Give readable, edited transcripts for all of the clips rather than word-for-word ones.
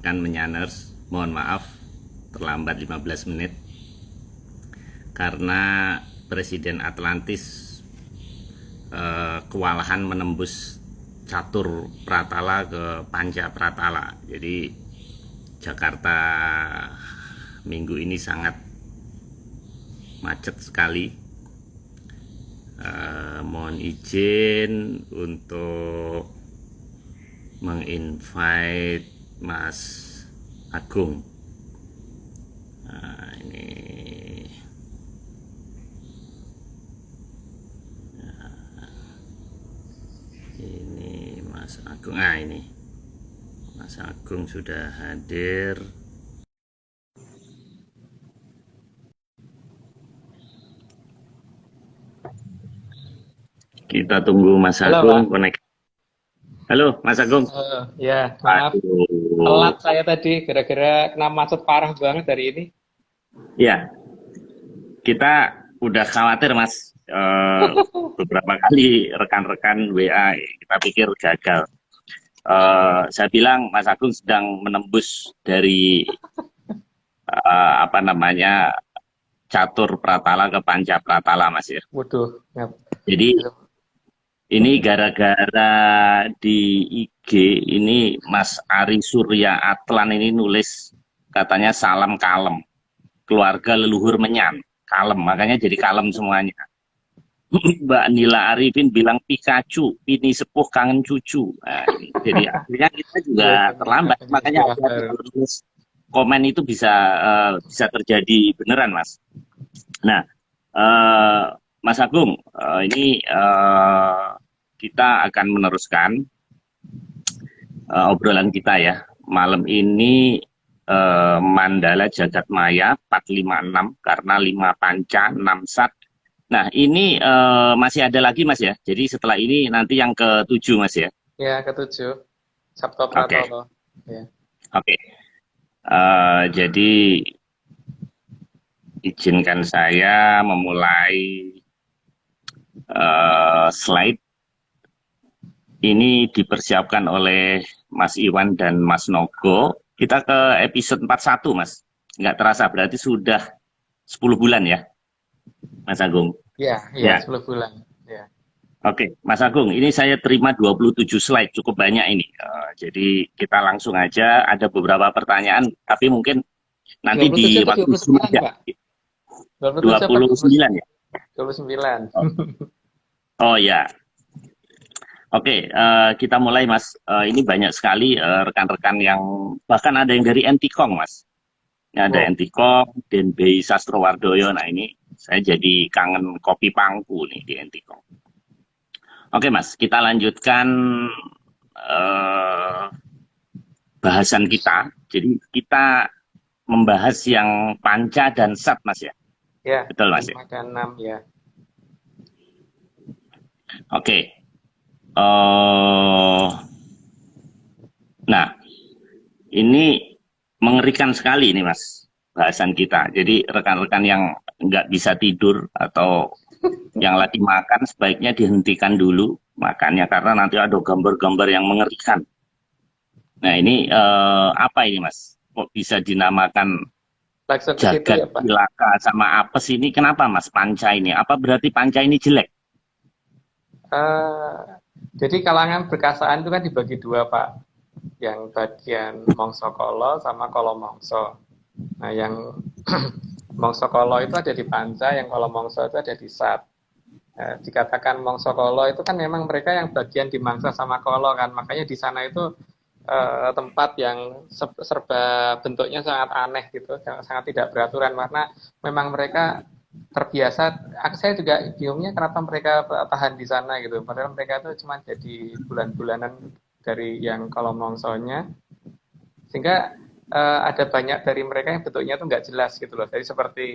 rekan-rekan menyaners, mohon maaf terlambat 15 menit karena Presiden Atlantis kewalahan menembus catur Pratala ke Panca Pratala. Jadi Jakarta minggu ini sangat macet sekali. Mohon izin untuk menginvite Mas Agung. Nah, ini Mas Agung. Ini Mas Agung sudah hadir. Kita tunggu Mas Halo, Agung Pak. connect. Halo, Mas Agung. Ya, maaf. Aduh. Telat saya tadi, gara-gara kena macet parah banget hari ini. Ya, kita udah khawatir, Mas. Beberapa kali rekan-rekan WA kita pikir gagal. Saya bilang Mas Agung sedang menembus dari apa namanya catur Pratala ke Panca Pratala, Mas ya. Waduh, ya. Jadi ini gara-gara di IG ini Mas Ari Surya Atlan ini nulis katanya salam kalem, keluarga leluhur menyan, kalem, makanya jadi kalem semuanya. Mbak Nila Arifin bilang Pikachu, ini sepuh kangen cucu. Nah, ini. Jadi akhirnya kita juga Iya, benar. terlambat, makanya Istilah hati-hati baru. kalau tulis komen itu bisa terjadi beneran, Mas. Nah, eh, Mas Agung, ini kita akan meneruskan obrolan kita ya. Malam ini Mandala Jagat Maya 456 karena 5 panca 6 sat. Nah, ini masih ada lagi Mas ya. Jadi setelah ini nanti yang ketujuh Mas ya. Ya, ketujuh. Sabto Oke, Pratolo. Ya. oke. Jadi izinkan saya memulai slide ini dipersiapkan oleh Mas Iwan dan Mas Nogo. Kita ke episode 41, Mas. Nggak terasa, berarti sudah 10 bulan ya, Mas Agung. Ya, iya, Ya, 10 bulan. Ya. oke. Mas Agung, ini saya terima 27 slide, cukup banyak ini. Jadi kita langsung aja, ada beberapa pertanyaan, tapi mungkin nanti di 27 atau waktu Zoom 29, aja. Pak? 27 apa 29 ya? 29? Oh, oh ya, oke, kita mulai Mas. Ini banyak sekali rekan-rekan yang bahkan ada yang dari Entikong Mas. Ini ada Wow. Entikong, Denbei Sastrowardoyo. Nah ini saya jadi kangen kopi pangku nih di Entikong. Oke Mas, kita lanjutkan eh, bahasan kita. Jadi kita membahas yang panca dan sat Mas ya. Ya, Betul Mas ya. 5 dan 6 ya. Oke. Eh, nah ini mengerikan sekali ini Mas bahasan kita. Jadi rekan-rekan yang nggak bisa tidur atau yang lagi makan sebaiknya dihentikan dulu makannya karena nanti ada gambar-gambar yang mengerikan. Nah ini apa ini Mas? Kok bisa dinamakan Langsung ke situ jagat ya, Pak. cilaka sama apes ini? Kenapa Mas panca ini? Apa berarti panca ini jelek? Eh, jadi kalangan berkasaan itu kan dibagi dua, Pak. Yang bagian Mongso Kolo sama Kolo Mongso. Nah, yang Mongso Kolo itu ada di Panca, yang Kolo Mongso itu ada di Sat. Dikatakan Mongso Kolo itu kan memang mereka yang bagian di Mangsa sama Kolo kan, makanya di sana itu tempat yang serba bentuknya sangat aneh gitu, sangat tidak beraturan karena memang mereka terbiasa. Saya juga bingungnya kenapa mereka tahan di sana gitu, padahal mereka itu cuma jadi bulan-bulanan dari yang Kolo Mongsonya, sehingga ada banyak dari mereka yang bentuknya tuh nggak jelas gitu loh. Jadi seperti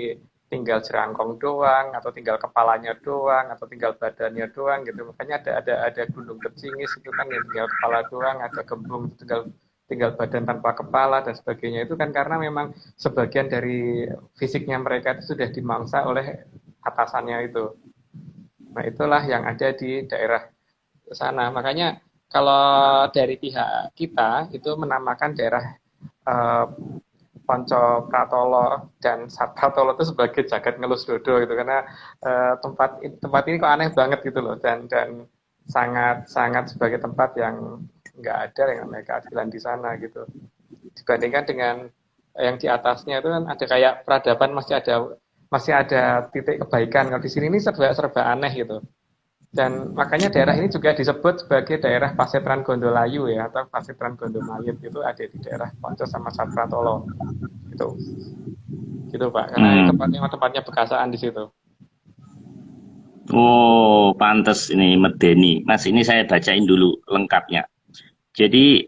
tinggal jerangkong doang, atau tinggal kepalanya doang, atau tinggal badannya doang gitu. Makanya ada gunung kecingis itu kan yang tinggal kepala doang, ada gembung tinggal tinggal badan tanpa kepala dan sebagainya. Itu kan karena memang sebagian dari fisiknya mereka itu sudah dimangsa oleh atasannya itu. Nah, itulah yang ada di daerah sana. Makanya kalau dari pihak kita itu menamakan daerah uh, Ponco Pratolo dan Sat Pratolo itu sebagai jagat ngelus dodo gitu, karena tempat ini kok aneh banget gitu loh, dan sangat sangat sebagai tempat yang nggak ada yang namanya keadilan di sana gitu, dibandingkan dengan yang di atasnya itu kan ada kayak peradaban, masih ada titik kebaikan. Kalau di sini ini serba aneh gitu. Dan makanya daerah ini juga disebut sebagai daerah Pasetran Gondolayu ya, atau Pasetran Gondomayit, itu ada di daerah Ponco sama Satpratolo gitu. Gitu Pak, karena ini tempatnya bekasaan di situ. Oh, pantes ini medeni. Mas, ini saya bacain dulu lengkapnya. Jadi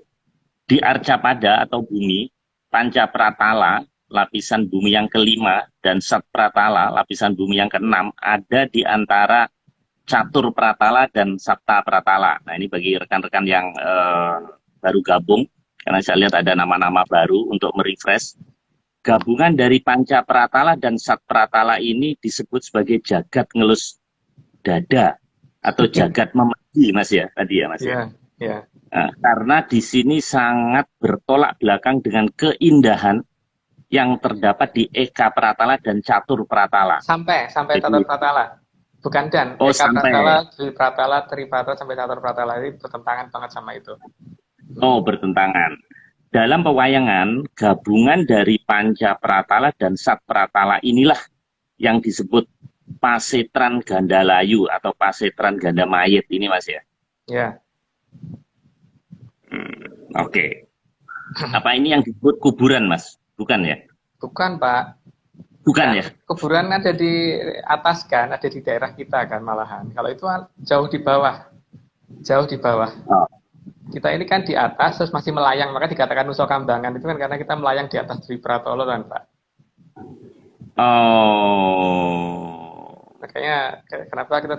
di Arcapada atau bumi, Panca Pratala, lapisan bumi yang kelima, dan Sat Pratala, lapisan bumi yang keenam, ada di antara Catur Pratala dan Sapta Pratala. Nah, ini bagi rekan-rekan yang baru gabung, karena saya lihat ada nama-nama baru untuk merefresh. Gabungan dari Panca Pratala dan Sat Pratala ini disebut sebagai jagat ngelus dada atau jagat memedi, Mas ya, tadi ya Mas ya. Iya, iya. Nah, karena di sini sangat bertolak belakang dengan keindahan yang terdapat di Eka Pratala dan Catur Pratala. Sampai Jadi, Catur Pratala. Bukan dan. oh Eka sampai, Pratala, Dwi Pratala, Tri Pratala sampai Catur Pratala ini bertentangan banget sama itu. oh bertentangan. Dalam pewayangan, gabungan dari Panca Pratala dan Sat Pratala inilah yang disebut Pasetran Gandalayu atau Pasetran Ganda Mayit ini Mas ya. Ya. Oke. Apa ini yang disebut kuburan Mas? Bukan ya? Bukan Pak. Bukan Kan ya? kuburan ada di atas kan, ada di daerah kita kan malahan. Kalau itu jauh di bawah. Jauh di bawah. Oh. Kita ini kan di atas terus masih melayang, maka dikatakan Nusa Kambangan itu kan karena kita melayang di atas Dwi Pratolo kan Pak. Oh. Makanya kenapa kita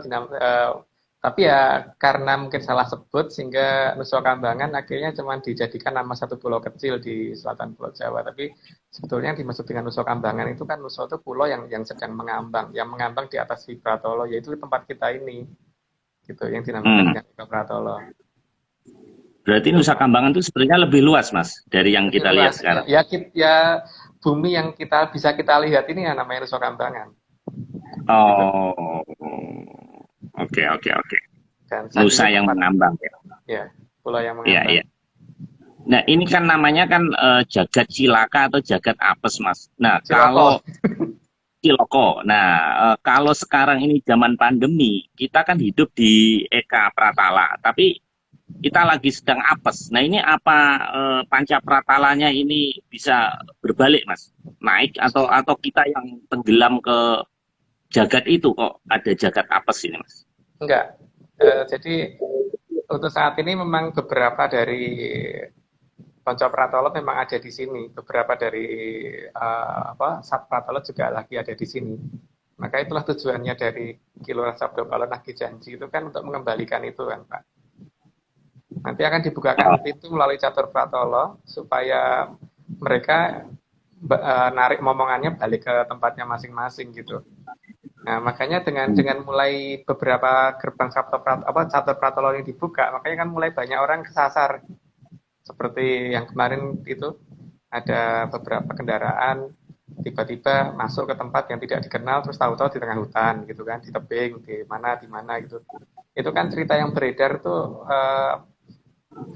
tapi ya karena mungkin salah sebut sehingga Nusa Kambangan akhirnya cuma dijadikan nama satu pulau kecil di selatan Pulau Jawa. Tapi sebetulnya yang dimaksud dengan Nusa Kambangan itu kan Nusa itu pulau yang sedang mengambang, yang mengambang di atas Dwi Pratolo, yaitu tempat kita ini, gitu, yang dinamakan dengan Dwi Pratolo. Berarti Nusa Kambangan itu sebenarnya lebih luas, Mas, dari yang Lebih kita lihat luas. sekarang. Ya, bumi yang bisa kita lihat ini ya namanya Nusa Kambangan. Gitu. Oh, oke, oke, oke. Dan Nusa yang mengambang ya. Ya, pulau yang Iya, mengambang. iya. Nah, ini kan namanya kan jagat Cilaka atau jagat apes, Mas. Nah, Ciloko. kalau Ciloko. Nah, kalau sekarang ini zaman pandemi, kita kan hidup di Eka Pratala, tapi kita lagi sedang apes. Nah, ini apa Panca Pratalanya ini bisa berbalik, Mas? Naik atau kita yang tenggelam ke jagat itu kok ada jagat apes ini, Mas? Enggak. Jadi untuk saat ini memang beberapa dari Ponco Pratolo memang ada di sini. Beberapa dari Sat Pratolo juga lagi ada di sini. Maka itulah tujuannya dari Kilora Sabdo Palo Nagi Janji itu kan untuk mengembalikan itu kan Pak. Nanti akan dibukakan pintu melalui Catur Pratolo supaya mereka narik momongannya balik ke tempatnya masing-masing gitu. Nah, makanya dengan mulai beberapa gerbang Catur Pratolo ini dibuka, makanya kan mulai banyak orang kesasar. Seperti yang kemarin itu ada beberapa kendaraan tiba-tiba masuk ke tempat yang tidak dikenal, terus tahu-tahu di tengah hutan gitu kan, di tebing, di mana gitu. Itu kan cerita yang beredar tuh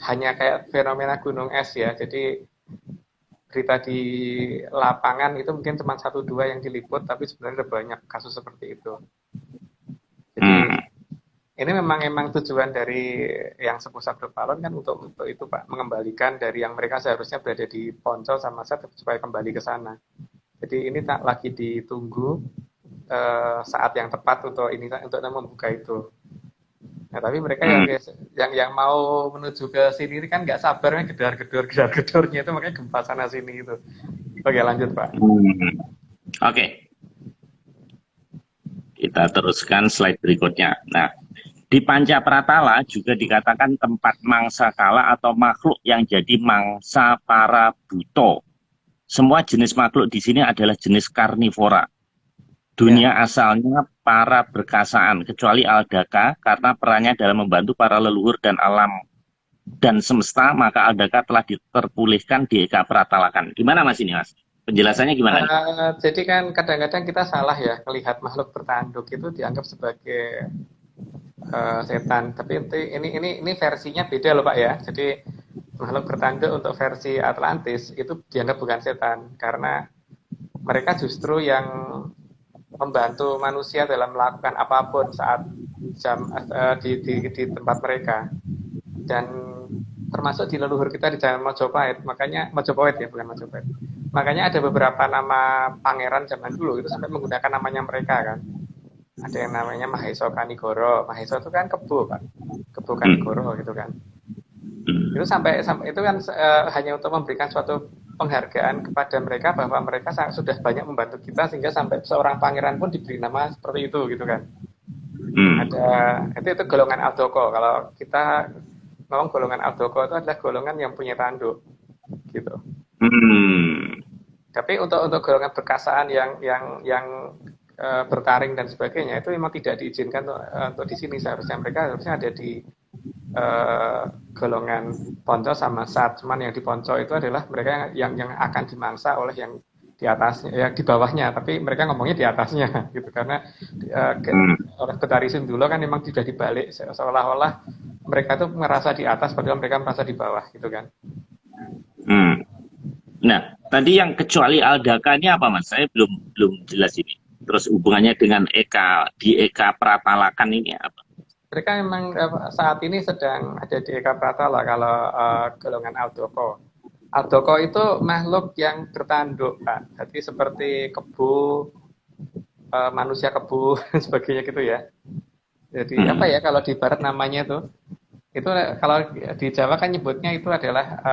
hanya kayak fenomena gunung es ya. Jadi berita di lapangan itu mungkin cuma 1-2 yang diliput, tapi sebenarnya ada banyak kasus seperti itu. Jadi ini memang tujuan dari yang Sepuh Sabdo Palon kan untuk itu Pak, mengembalikan dari yang mereka seharusnya berada di Poncol sama Sat supaya kembali ke sana. Jadi ini tak lagi ditunggu saat yang tepat untuk membuka itu. Nah, tapi mereka yang mau menuju ke sini kan nggak sabar, gedor-gedornya itu, makanya gempa sana sini itu. Oke, lanjut Pak. Oke. Kita teruskan slide berikutnya. Nah, di Panca Pratala juga dikatakan tempat mangsa kala atau makhluk yang jadi mangsa para buto. Semua jenis makhluk di sini adalah jenis karnivora. Dunia asalnya para berkasaan, kecuali Aldaka karena perannya dalam membantu para leluhur dan alam dan semesta, maka Aldaka telah terpulihkan di Eka Pratalakan. Gimana Mas ini Mas? Penjelasannya gimana nih? Jadi kan kadang-kadang kita salah ya melihat makhluk bertanduk itu dianggap sebagai setan. Tapi ini versinya beda loh Pak ya. Jadi makhluk bertanduk untuk versi Atlantis itu dianggap bukan setan karena mereka justru yang membantu manusia dalam melakukan apapun saat di tempat mereka, dan termasuk di leluhur kita di zaman Majapahit. Makanya Majapahit ya, bukan Majapahit. Makanya ada beberapa nama pangeran zaman dulu itu sampai menggunakan namanya mereka kan. Ada yang namanya Maheso Kanigoro. Maheso itu kan kebo Pak, kebo Kanigoro gitu kan. Itu sampai itu kan hanya untuk memberikan suatu penghargaan kepada mereka bahwa mereka sudah banyak membantu kita sehingga sampai seorang pangeran pun diberi nama seperti itu gitu kan. Ada itu golongan Aldoko. Kalau kita ngomong golongan Aldoko itu adalah golongan yang punya tanduk gitu. Tapi untuk golongan perkasaan yang bertaring dan sebagainya itu memang tidak diizinkan untuk di sini. Seharusnya mereka harusnya ada di golongan Ponco sama Sat. Cuman yang di Ponco itu adalah mereka yang akan dimangsa oleh yang di atasnya, ya di bawahnya, tapi mereka ngomongnya di atasnya gitu karena oleh Betari Sundulo kan memang sudah dibalik seolah-olah mereka tuh merasa di atas padahal mereka merasa di bawah gitu kan. Nah, tadi yang kecuali Aldaka ini apa Mas? Saya belum jelas ini. Terus hubungannya dengan di Eka Pratalakan ini apa? Mereka memang saat ini sedang ada di Eka Pratala kalau golongan Aldoko. Aldoko itu makhluk yang bertanduk, Pak. Jadi seperti kebo, manusia kebo, sebagainya gitu ya. Jadi apa ya kalau di barat namanya itu kalau di Jawa kan nyebutnya itu adalah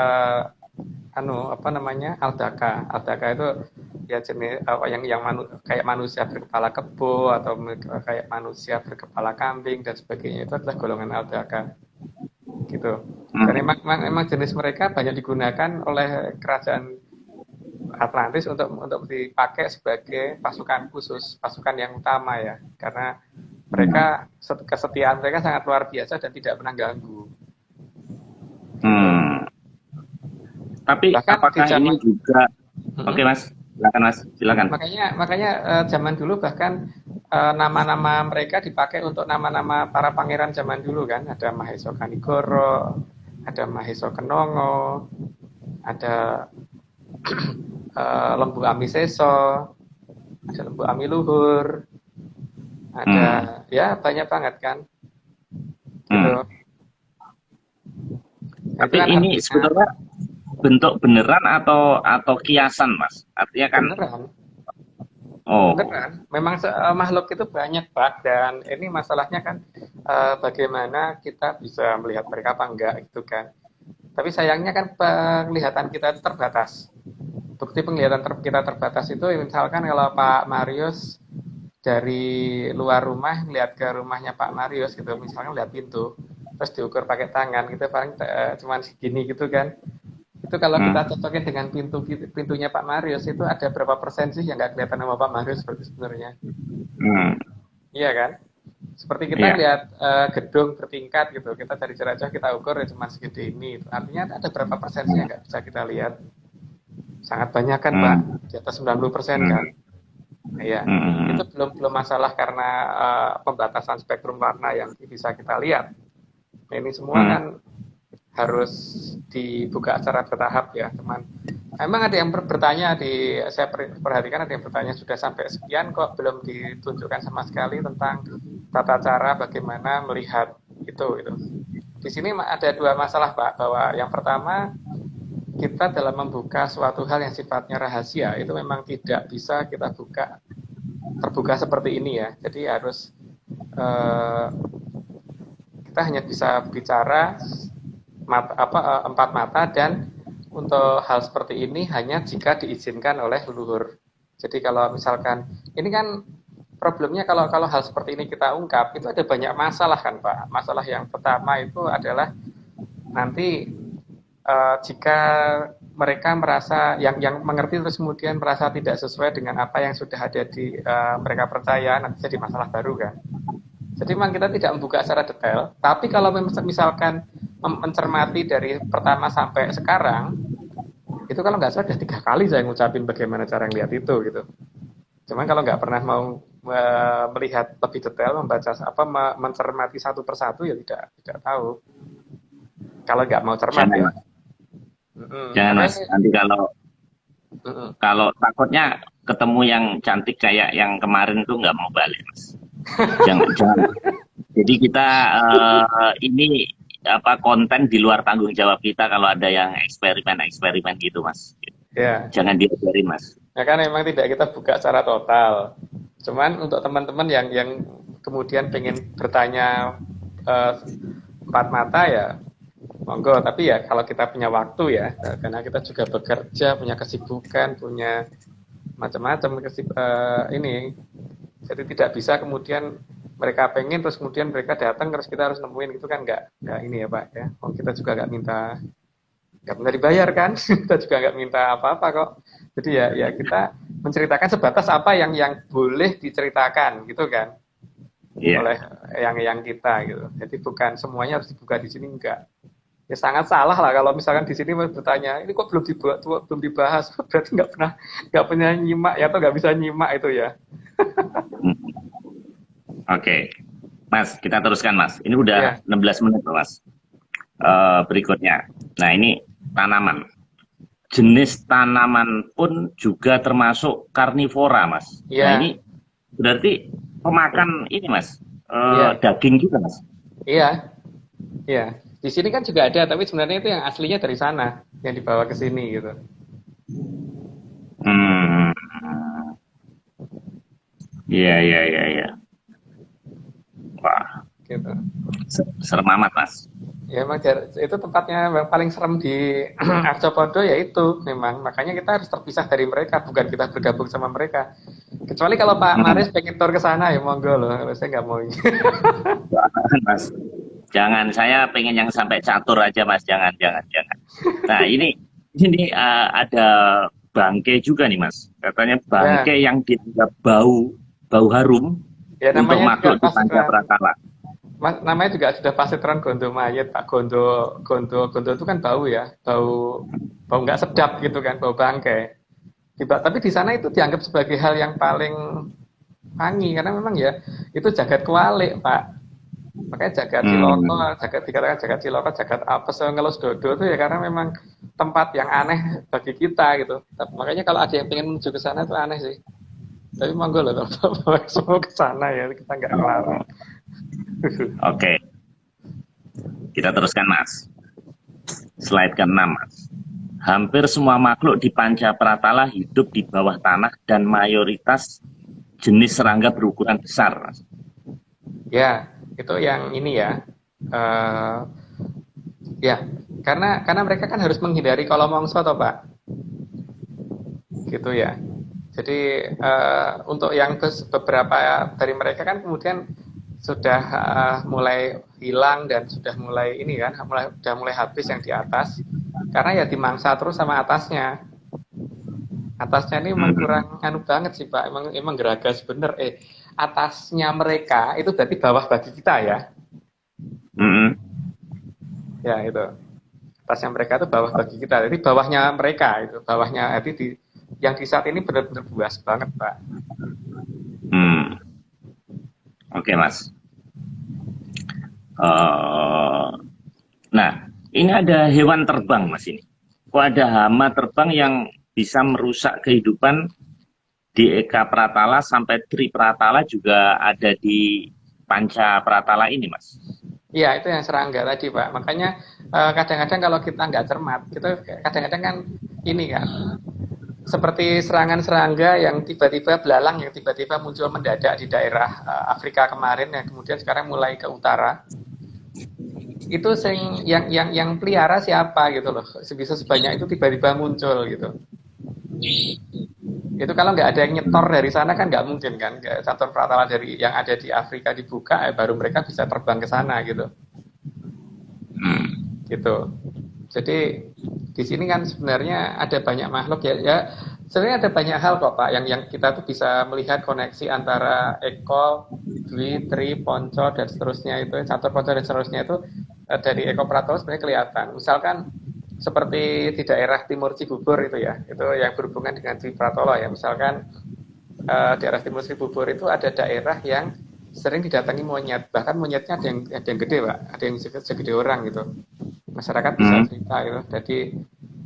Aldaka. Aldaka itu ya jenis kayak manusia berkepala kebo atau kayak manusia berkepala kambing dan sebagainya, itu adalah golongan Aldaka. Gitu. Dan memang jenis mereka banyak digunakan oleh kerajaan Atlantis untuk dipakai sebagai pasukan khusus, pasukan yang utama ya, karena mereka kesetiaan mereka sangat luar biasa dan tidak pernah ganggu. Tapi bahkan apakah ini juga Oke Mas, silakan Mas, silakan. Makanya zaman dulu bahkan nama-nama mereka dipakai untuk nama-nama para pangeran zaman dulu kan. Ada Maheso Kanigoro, ada Maheso Kenongo, ada Lembu Ami Seso, ada Lembu Ami Luhur, ada ya banyak banget kan. Gitu. Tapi ini sebetulnya bentuk beneran atau kiasan Mas? Artinya kan beneran. Oh. Beneran. Memang makhluk itu banyak Pak, dan ini masalahnya kan bagaimana kita bisa melihat mereka apa enggak gitu kan. Tapi sayangnya kan penglihatan kita itu terbatas. Bukti penglihatan kita terbatas itu misalkan kalau Pak Marius dari luar rumah lihat ke rumahnya Pak Marius gitu, misalkan lihat pintu terus diukur pakai tangan gitu, paling cuman segini gitu kan. Itu kalau kita cocokin dengan pintunya Pak Marius, itu ada berapa persen sih yang nggak kelihatan sama Pak Marius sebenarnya? Iya kan? Seperti kita lihat gedung bertingkat gitu, kita dari jarak jauh kita ukur ya cuma segede ini. Artinya ada berapa persen sih yang nggak bisa kita lihat? Sangat banyak kan Pak, di atas 90% kan? Iya, itu belum masalah karena pembatasan spektrum warna yang bisa kita lihat. Nah, ini semua kan harus dibuka secara bertahap ya teman. Emang ada yang bertanya saya perhatikan ada yang bertanya sudah sampai sekian kok belum ditunjukkan sama sekali tentang tata cara bagaimana melihat itu. Di sini ada dua masalah Pak, bahwa yang pertama kita dalam membuka suatu hal yang sifatnya rahasia itu memang tidak bisa kita terbuka seperti ini ya. Jadi harus kita hanya bisa bicara empat mata, dan untuk hal seperti ini hanya jika diizinkan oleh leluhur. Jadi kalau misalkan ini kan problemnya kalau hal seperti ini kita ungkap itu ada banyak masalah kan Pak. Masalah yang pertama itu adalah nanti jika mereka merasa yang mengerti terus kemudian merasa tidak sesuai dengan apa yang sudah ada di mereka percaya, nanti jadi masalah baru kan. Jadi memang kita tidak membuka secara detail, tapi kalau misalkan mencermati dari pertama sampai sekarang, itu kalau nggak salah udah 3 kali saya ngucapin bagaimana cara ngeliat itu gitu. Cuman kalau nggak pernah mau melihat lebih detail, membaca apa, mencermati satu persatu ya tidak tahu. Kalau nggak mau cermat Jangan ya. mas, jangan mas. Makanya, Nanti kalau mm-mm. kalau takutnya ketemu yang cantik kayak yang kemarin tuh nggak mau balik mas. Jangan, jangan. Jadi kita ini apa konten di luar tanggung jawab kita kalau ada yang eksperimen-eksperimen gitu mas. Ya, Jangan diajarin mas. ya kan memang tidak kita buka secara total. Cuman untuk teman-teman yang kemudian pengen bertanya eh, empat mata ya monggo. Tapi ya kalau kita punya waktu ya, karena kita juga bekerja, punya kesibukan, punya macam-macam ini. Jadi tidak bisa kemudian mereka pengen terus kemudian mereka datang terus kita harus nemuin, itu kan nggak ini ya Pak ya. Oh, kita juga nggak minta dibayar kan, kita juga nggak minta apa-apa kok. Jadi ya kita menceritakan sebatas apa yang boleh diceritakan gitu kan Iya. oleh yang kita gitu. Jadi bukan semuanya harus dibuka di sini, enggak. Ya sangat salah lah kalau misalkan di sini bertanya ini kok belum dibahas, berarti nggak pernah nyimak ya, atau nggak bisa nyimak itu ya. Hmm. Oke, Mas, kita teruskan Mas. Ini udah Ya, 16 menit loh, Mas. Berikutnya. Nah, ini tanaman. Jenis tanaman pun juga termasuk karnivora, Mas. Nah, iya, ini berarti pemakan ini, Mas. iya, Daging juga, Mas. iya, iya. Di sini kan juga ada, tapi sebenarnya itu yang aslinya dari sana, yang dibawa ke sini gitu. Hmm. Iya, iya, iya, iya. Wah, Gitu. serem amat, Mas. Ya memang itu tempatnya yang paling serem di Arjopodo ya itu memang. Makanya kita harus terpisah dari mereka, bukan kita bergabung sama mereka. Kecuali kalau Pak Hmm. Maris pengen tour ke sana ya monggo loh. Kalau saya nggak mau. Mas. Jangan, saya pengen yang sampai catur aja, Mas. Jangan, jangan, jangan. Nah, ini ada bangke juga nih, Mas. Katanya Ya, bangke yang dianggap bau bau harum ya untuk namanya juga makhluk di panca pasitran. Pratala. Namanya juga sudah pasitran gondo mayat Pak. Gondo itu kan bau ya, bau bau nggak sedap gitu kan, bau bangkai. Tapi di sana itu dianggap sebagai hal yang paling wangi karena memang ya itu jagat kualik Pak. Makanya jagat Ciloko, Hmm. dikatakan jagat Ciloko, jagat apa ngelus dodo itu ya karena memang tempat yang aneh bagi kita gitu. Makanya kalau ada yang pengen menuju ke sana itu aneh sih. Tapi monggo loh kalau bapak semua ke sana ya kita nggak Oh, ngelarang. oke, kita teruskan, Mas. Slide ke-6, Mas. Hampir semua makhluk di panca Pratala hidup di bawah tanah dan mayoritas jenis serangga berukuran besar, Mas. Ya, itu yang ini ya. Eh ya, karena mereka kan harus menghindari kolomongso toh Pak. Gitu ya. Jadi untuk yang beberapa dari mereka kan kemudian sudah mulai hilang dan sudah mulai ini kan, sudah mulai habis yang di atas karena ya dimangsa terus sama atasnya. Atasnya ini emang Hmm. kurang anu banget sih Pak, emang geragas bener. Atasnya mereka itu berarti bawah bagi kita ya. Hmm. Ya itu. Atasnya mereka itu bawah bagi kita. Jadi bawahnya mereka itu, bawahnya jadi yang di saat ini benar-benar luas banget Pak. Hmm. Oke, Mas. Eh, nah, ini ada hewan terbang, Mas ini. Kok ada hama terbang yang bisa merusak kehidupan di Eka Pratala sampai Tri Pratala juga ada di Panca Pratala ini, Mas. Iya, itu yang serangga tadi, Pak. Makanya kadang-kadang kalau kita nggak cermat, kita kadang-kadang kan ini kan, seperti serangan serangga yang tiba-tiba belalang yang tiba-tiba muncul mendadak di daerah Afrika kemarin, yang kemudian sekarang mulai ke utara. Itu yang pelihara siapa gitu loh. Bisa sebanyak itu tiba-tiba muncul gitu. Itu kalau nggak ada yang nyetor dari sana kan nggak mungkin kan. Catur Pratala dari yang ada di Afrika dibuka, baru mereka bisa terbang ke sana gitu. Hmm. Gitu. Jadi di sini kan sebenarnya ada banyak makhluk ya. Sebenarnya ada banyak hal kok Pak yang kita tuh bisa melihat koneksi antara Eko, Dwi, Tri, Ponco dan seterusnya itu, Catur Ponco dan seterusnya itu dari Eko Pratolo sebenarnya kelihatan. Misalkan seperti di daerah Timur Cibubur itu ya, itu yang berhubungan dengan Tri Pratolo ya. Misalkan daerah Timur Cibubur itu ada daerah yang sering didatangi monyet, bahkan monyetnya ada yang gede Pak, ada yang segede orang gitu. Masyarakat bisa cerita gitu. Jadi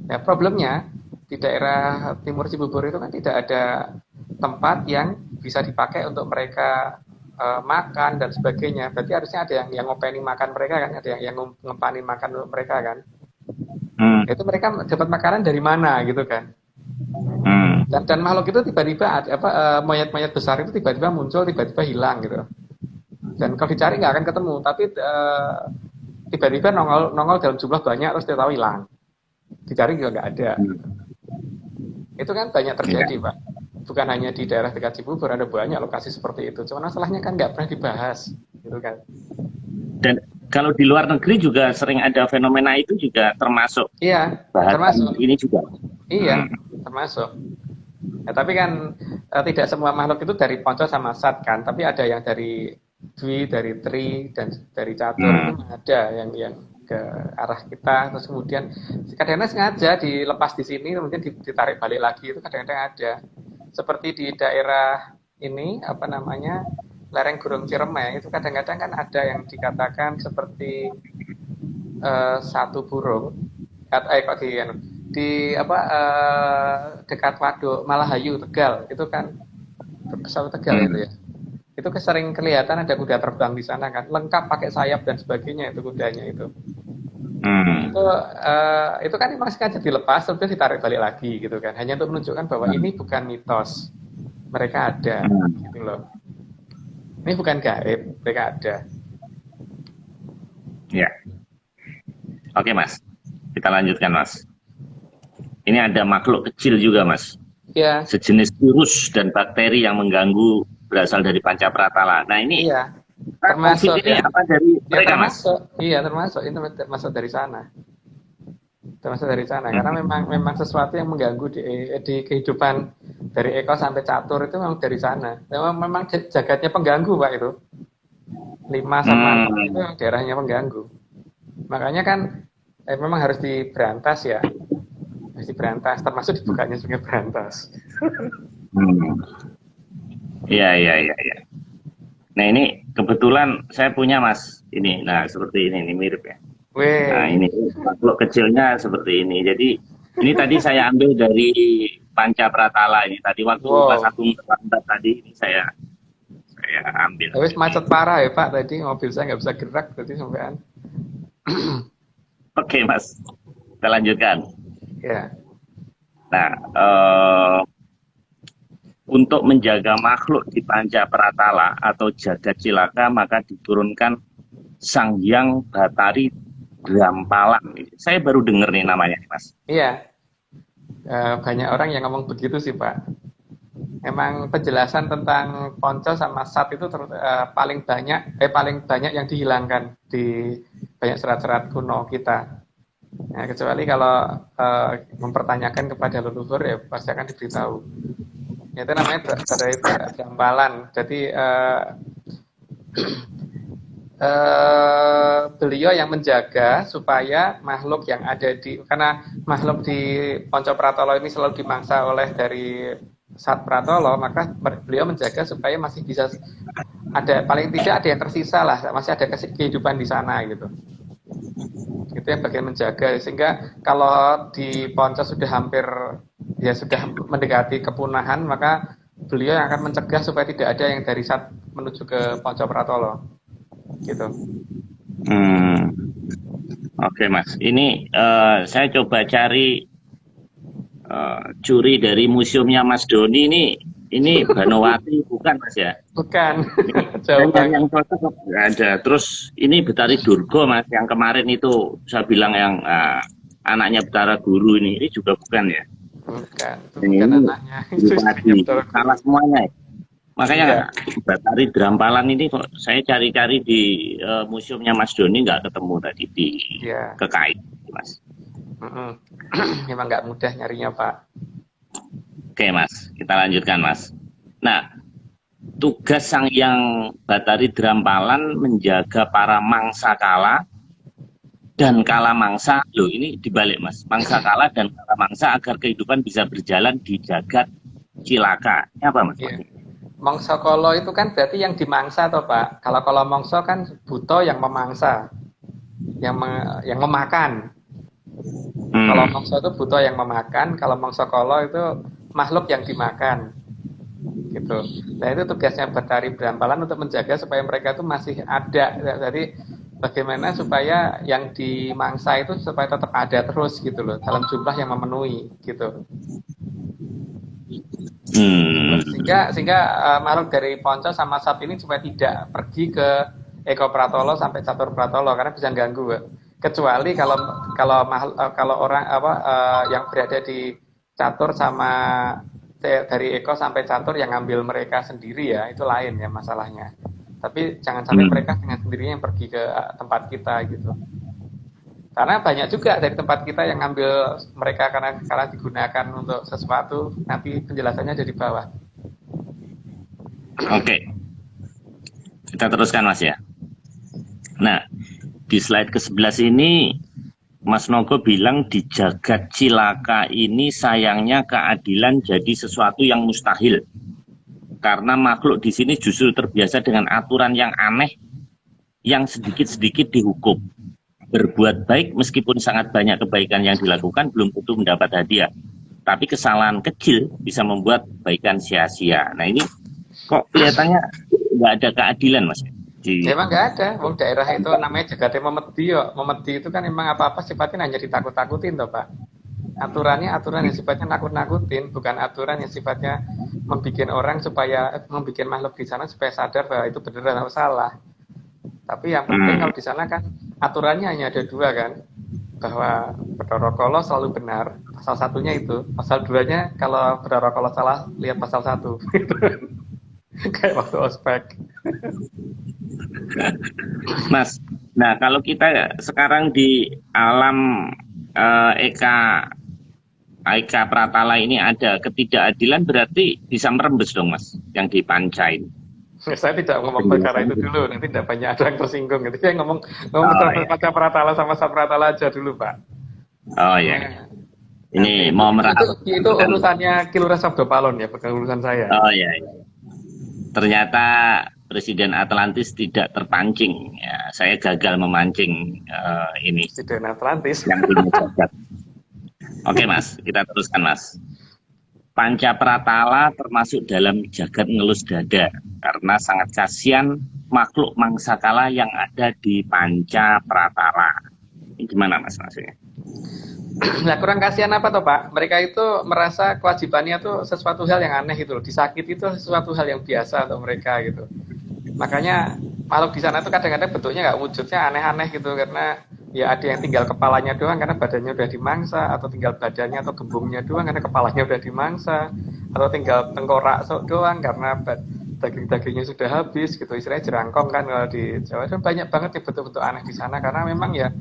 ya problemnya di daerah Timur Cibubur itu kan tidak ada tempat yang bisa dipakai untuk mereka makan dan sebagainya. Berarti harusnya ada yang ngopeni makan mereka kan, ada yang ngepani makan untuk mereka kan. Itu mereka dapat makanan dari mana gitu kan. Dan makhluk itu tiba-tiba monyet-monyet besar itu tiba-tiba muncul, tiba-tiba hilang gitu. Dan kalau dicari nggak akan ketemu, tapi tiba-tiba nongol dalam jumlah banyak terus dia tahu hilang. Dicari juga nggak ada. Itu kan banyak terjadi Pak. Bukan hanya di daerah dekat Cibubur, ada banyak lokasi seperti itu. Cuma masalahnya kan nggak pernah dibahas, gitu kan. Dan kalau di luar negeri juga sering ada fenomena itu juga termasuk. Iya, termasuk. Ini juga. Iya, termasuk. Ya, tapi kan tidak semua makhluk itu dari Ponco sama Sat kan, tapi ada yang dari Dwi, dari Tri, dan dari Catur itu ada yang ke arah kita. Terus kemudian kadang-kadang sengaja dilepas di sini, kemudian ditarik balik lagi, itu kadang-kadang ada. Seperti di daerah ini apa namanya lereng Gunung Ciremai itu kadang-kadang kan ada yang dikatakan seperti satu burung kok di dekat Waduk Malahayu Tegal itu kan pesawat Tegal itu ya, itu sering kelihatan ada kuda terbang di sana kan, lengkap pakai sayap dan sebagainya itu kudanya itu. Itu kan memang sengaja dilepas terus ditarik balik lagi gitu kan, hanya untuk menunjukkan bahwa ini bukan mitos, mereka ada gitu loh, ini bukan gaib, mereka ada ya. Oke Mas, kita lanjutkan Mas. Ini ada makhluk kecil juga Mas ya, sejenis virus dan bakteri yang mengganggu berasal dari Pancapratala. Nah ini termasuk ini apa dari mereka termasuk, Mas? Iya termasuk, ini termasuk dari sana. Termasuk dari sana, karena memang sesuatu yang mengganggu di kehidupan dari Eko sampai Catur itu memang dari sana. Memang jagatnya pengganggu Pak itu. 5 sama 6 itu daerahnya pengganggu. Makanya kan memang harus diberantas ya. Harus diberantas, termasuk dibukanya Sungai Berantas. Iya. Nah ini kebetulan saya punya Mas ini, nah seperti ini mirip ya. Nah ini makhluk kecilnya seperti ini. Jadi ini tadi saya ambil dari Pancapratala ini. Tadi waktu Mas Agung terlambat tadi ini saya ambil. Habis macet parah ya Pak tadi, mobil saya nggak bisa gerak tadi sampean. Oke Mas, kita lanjutkan. Ya. Nah untuk menjaga makhluk di Pancapratala atau jagat cilaka maka diturunkan Sang Hyang Batari Drampalan. Saya baru dengar nih namanya Mas. Iya, banyak orang yang ngomong begitu sih Pak. Emang penjelasan tentang Ponco sama Sat itu paling banyak yang dihilangkan di banyak serat-serat kuno kita. Nah, kecuali kalau mempertanyakan kepada leluhur ya pasti akan diberitahu. Itu namanya Batari Drampalan. Jadi beliau yang menjaga supaya makhluk yang ada karena makhluk di Ponco Pratolo ini selalu dimangsa oleh dari Sat Pratolo, maka beliau menjaga supaya masih bisa ada, paling tidak ada yang tersisa lah, masih ada kehidupan di sana gitu. Itu yang bagian menjaga, sehingga kalau di Ponco sudah hampir sudah mendekati kepunahan, maka beliau yang akan mencegah supaya tidak ada yang dari Sat menuju ke Ponco Pratolo gitu. Oke Mas, ini saya coba cari curi dari museumnya Mas Doni ini Banowati bukan Mas ya? Bukan. Jauh yang cocok ada. Terus ini Betari Durga Mas, yang kemarin itu saya bilang yang anaknya Betara Guru ini juga bukan ya? Bukan. Ini anaknya. Salah semuanya. Makanya Batari Drampalan ini kok saya cari-cari di museumnya Mas Doni nggak ketemu tadi di KKI Mas. Memang nggak mudah nyarinya Pak. Oke Mas, kita lanjutkan Mas. Nah, tugas Sang Hyang Batari Drampalan menjaga para mangsakala dan kala mangsa. Loh, ini dibalik Mas. Mangsa kala dan kala mangsa agar kehidupan bisa berjalan di jagat cilaka. Ini apa Mas? Iya. Mongso kolo itu kan berarti yang dimangsa toh Pak. Kalau mongso kan buto yang memangsa, yang memakan. Kalau mongso itu buto yang memakan, kalau mongso kolo itu makhluk yang dimakan. Gitu. Nah itu tugasnya Bathari Brambalan untuk menjaga supaya mereka itu masih ada. Jadi bagaimana supaya yang dimangsa itu supaya tetap ada terus gitu loh, dalam jumlah yang memenuhi gitu. Sehingga makhluk dari Ponco sama Sat ini supaya tidak pergi ke Eko Pratolo sampai Catur Pratolo karena bisa ganggu. Kecuali kalau orang yang berada di Catur sama dari Eko sampai Catur yang ngambil mereka sendiri ya, itu lain ya masalahnya. Tapi jangan sampai mereka dengan sendirinya yang pergi ke tempat kita gitu. Karena banyak juga dari tempat kita yang ngambil mereka karena digunakan untuk sesuatu, nanti penjelasannya ada di bawah. Oke. Kita teruskan Mas ya. Nah, di slide ke-11 ini Mas Nogo bilang di jagat cilaka ini sayangnya keadilan jadi sesuatu yang mustahil. Karena makhluk di sini justru terbiasa dengan aturan yang aneh yang sedikit-sedikit dihukum. Berbuat baik meskipun sangat banyak kebaikan yang dilakukan belum tentu mendapat hadiah. Tapi kesalahan kecil bisa membuat kebaikan sia-sia. Nah ini kok kelihatannya nggak ada keadilan Mas? Emang nggak ada. Wong daerah itu namanya jagatnya memedi yo. Memedi itu kan emang apa-apa sifatnya hanya ditakut-takutin toh Pak. Aturan yang sifatnya nakut-nakutin, bukan aturan yang sifatnya membuat orang supaya membuat makhluk di sana supaya sadar bahwa itu benar atau salah. Tapi yang penting kalau di sana kan aturannya hanya ada dua kan, bahwa Bathara Kala selalu benar, pasal satunya itu, pasal duanya kalau Bathara Kala salah lihat pasal 1. Kayak waktu ospek. Mas, nah kalau kita sekarang di alam Eka Pratala ini ada ketidakadilan berarti bisa merembes dong Mas, yang di Panca ini. Saya tidak ngomong perkara itu dulu, nanti tidak banyak ada yang tersinggung. Jadi saya ngomong Panca Pratala sama Sat Pratala aja dulu, Pak. Oh iya. Ini mau merasa itu urusannya Ki Lurah Sabdo Palon ya, bukan urusan saya. Oh iya. Ternyata Presiden Atlantis tidak terpancing. Ya, saya gagal memancing ini. Presiden Atlantis. Yang Oke Mas, kita teruskan Mas. Panca Pratala termasuk dalam jagat ngelus dada karena sangat kasihan makhluk mangsakala yang ada di Panca Pratala. Ini gimana Mas maksudnya? Nah kurang kasihan apa toh Pak? Mereka itu merasa kewajibannya tuh sesuatu hal yang aneh gitu loh. Disakiti itu sesuatu hal yang biasa untuk mereka gitu. Makanya makhluk di sana tuh kadang-kadang bentuknya nggak wujudnya aneh-aneh gitu karena ya ada yang tinggal kepalanya doang karena badannya udah dimangsa, atau tinggal badannya atau gembungnya doang karena kepalanya udah dimangsa, atau tinggal tengkorak doang karena daging-dagingnya sudah habis gitu. Istilahnya jerangkong kan kalau di Jawa. Dan banyak banget ya bentuk-bentuk aneh di sana karena memang ya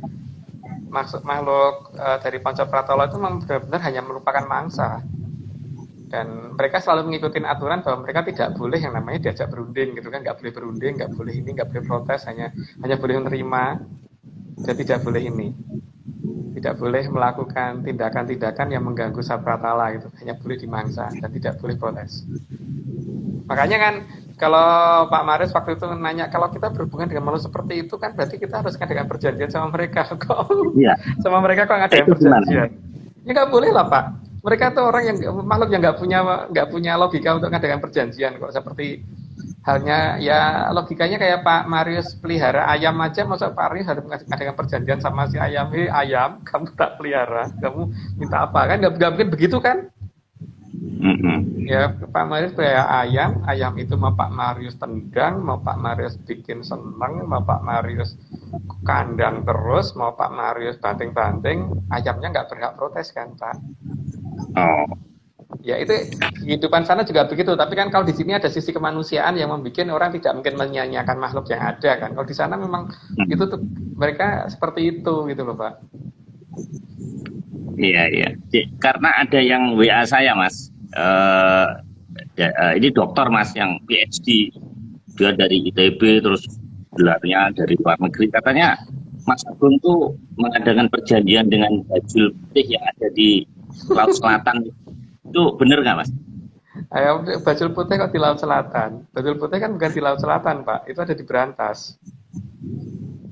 makhluk dari Panca Pratala itu memang benar-benar hanya merupakan mangsa. Dan mereka selalu mengikuti aturan bahwa mereka tidak boleh yang namanya diajak berunding gitu kan, nggak boleh berunding, nggak boleh ini, nggak boleh protes, hanya boleh menerima dan tidak boleh ini, tidak boleh melakukan tindakan-tindakan yang mengganggu Sat Pratala gitu, hanya boleh dimangsa dan tidak boleh protes. Makanya kan kalau Pak Maris waktu itu nanya kalau kita berhubungan dengan makhluk seperti itu kan berarti kita harus dengan perjanjian sama mereka kok. Iya. Sama mereka kok nggak ada yang perjanjian? Ya nggak boleh lah Pak. Mereka tuh orang yang makhluk yang nggak punya logika untuk ngadakan perjanjian kok, seperti halnya ya logikanya kayak Pak Marius pelihara ayam aja, masa Pak Marius harus ngadakan perjanjian sama si ayam, ayam kamu tak pelihara, kamu minta apa kan, nggak mungkin begitu kan? Ya Pak Marius pelihara ayam itu mau Pak Marius tendang, mau Pak Marius bikin seneng, mau Pak Marius kandang terus, mau Pak Marius banting-banting, ayamnya nggak berhak protes kan Pak? Oh. Ya itu kehidupan sana juga begitu, tapi kan kalau di sini ada sisi kemanusiaan yang membuat orang tidak mungkin menyanyiakan makhluk yang ada kan. Kalau di sana memang itu tuh mereka seperti itu gitu loh Pak. Iya. Karena ada yang WA saya Mas, ini dokter Mas yang PhD, dia dari ITB terus gelarnya dari luar negeri, katanya Mas Agung tuh mengadakan perjanjian dengan Bajul Putih yang ada di Laut Selatan. Itu bener nggak, Mas? Ayo, Bajul Putih kok di Laut Selatan? Bajul Putih kan bukan di Laut Selatan, Pak. Itu ada di Berantas.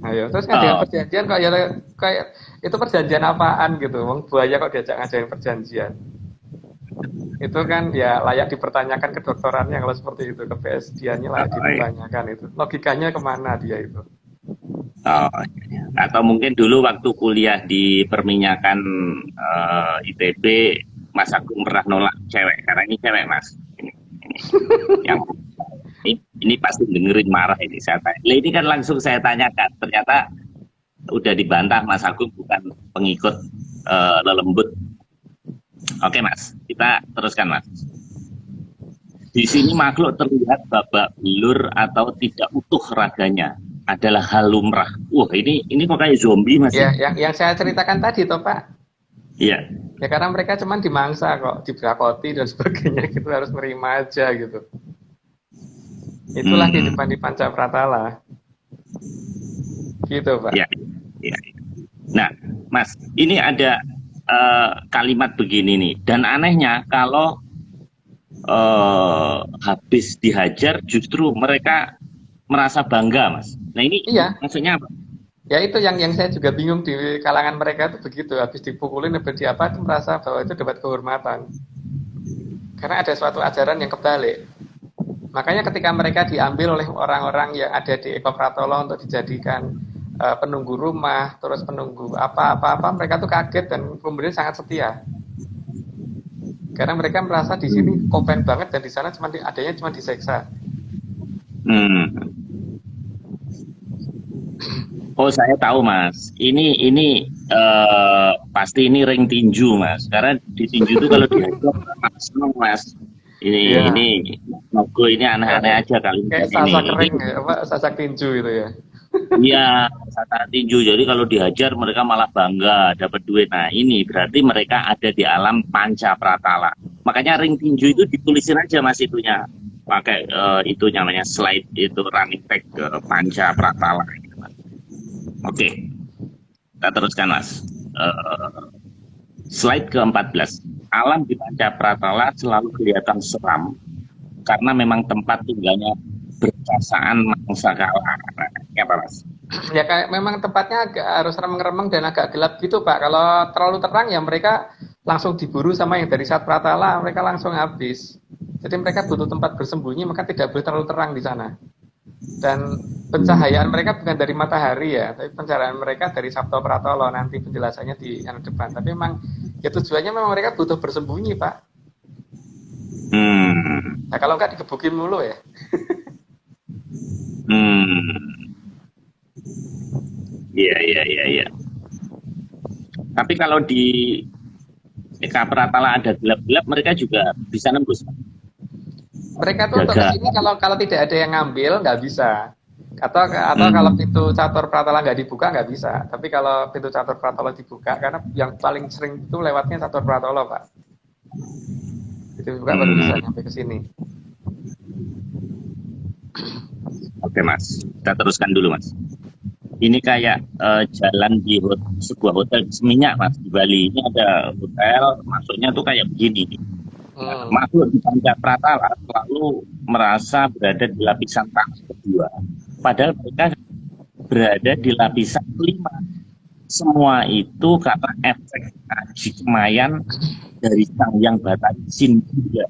Ayo, terus ngadain Oh, perjanjian kok ya kayak itu perjanjian apaan gitu? Wong buaya kok diajak ngadain perjanjian. Itu kan ya layak dipertanyakan kedokterannya kalau seperti itu. Ke PSD-nya layak oh, iya. dipertanyakan itu. Logikanya kemana dia itu? Oh, iya. Atau mungkin dulu waktu kuliah di perminyakan ITB, Mas Agung pernah nolak cewek karena ini cewek, Mas. Ini yang ini pasti dengerin marah ini saya tanya. Lah, ini kan langsung saya tanyakan. Ternyata udah dibantah Mas Agung bukan pengikut lelembut. Oke, Mas, kita teruskan, Mas. Di sini makhluk terlihat babak belur atau tidak utuh raganya adalah hal lumrah. Wah, ini kok kayak zombie, Mas Ya, ini. yang saya ceritakan tadi toh Pak. Iya. Ya karena mereka cuman dimangsa kok, dibrakoti dan sebagainya gitu harus nerima aja gitu. Itulah Hmm, kehidupan di Pancapratala. Gitu Pak. ya, ya. Nah, Mas, ini ada kalimat begini nih. Dan anehnya kalau habis dihajar justru mereka merasa bangga, Mas. Nah, ini Iya, maksudnya apa? ya itu yang saya juga bingung di kalangan mereka itu begitu. Habis dipukulin habis di apa itu merasa bahwa itu dapat kehormatan. Karena ada suatu ajaran yang kebalik. Makanya ketika mereka diambil oleh orang-orang yang ada di Eko Pratolo untuk dijadikan penunggu rumah, terus penunggu apa-apa, mereka tuh kaget dan kemudian sangat setia. Karena mereka merasa di sini komplain banget dan di sana cuma adanya cuma diseksa. Hmm. Oh, saya tahu, Mas. Ini pasti ini ring tinju, Mas. Karena di tinju itu kalau dihajar Mas seneng, Mas. Ini Iya, logo ini aneh-aneh kayak aja kali kayak ini. sasak Ini ring, apa sasak tinju gitu ya. iya kata tinju. Jadi kalau dihajar mereka malah bangga dapat duit. Nah, ini berarti mereka ada di alam panca pratala. Makanya ring tinju itu ditulisin aja, Mas, itunya. Pakai itu namanya slide itu running tag ke panca pratala gitu, Mas. Oke, kita teruskan, Mas. Eh, Slide ke-14. Alam di Panca Pratala selalu kelihatan seram karena memang tempat tinggalnya berkasaan mangsa kala. Ya, Pak, Mas? Ya kayak memang tempatnya agak harus remeng-remeng dan agak gelap gitu Pak. Kalau terlalu terang ya mereka langsung diburu sama yang dari Sat Pratala, mereka langsung habis. Jadi mereka butuh tempat bersembunyi, maka tidak boleh terlalu terang di sana. Dan pencahayaan mereka bukan dari matahari ya, tapi pencahayaan mereka dari Sabto Pratolo, nanti penjelasannya di yang depan. Tapi memang ya tujuannya memang mereka butuh bersembunyi Pak. Hmm, Nah kalau nggak digebukin mulu ya. hmm, iya, iya, iya, iya. Tapi kalau di Eka Pratala ada gelap-gelap, mereka juga bisa nembus, Pak. Mereka tuh untuk Jaga. kesini kalau tidak ada yang ngambil nggak bisa. Atau kalau Hmm, pintu catur pratala nggak dibuka nggak bisa. Tapi kalau pintu catur pratala dibuka, karena yang paling sering itu lewatnya catur pratala Pak. Itu dibuka baru bisa hmm. nyampe ke sini. Oke, Mas. Kita teruskan dulu, Mas. Ini kayak jalan di sebuah hotel seminyak, Mas, di Bali. Ini ada hotel, masuknya tuh kayak begini. Nah, Hmm. makhluk di Panca Pratala selalu merasa berada di lapisan tanah kedua. Padahal mereka berada di lapisan kelima. Semua itu karena efek aji kemayan dari sang yang batari Sin juga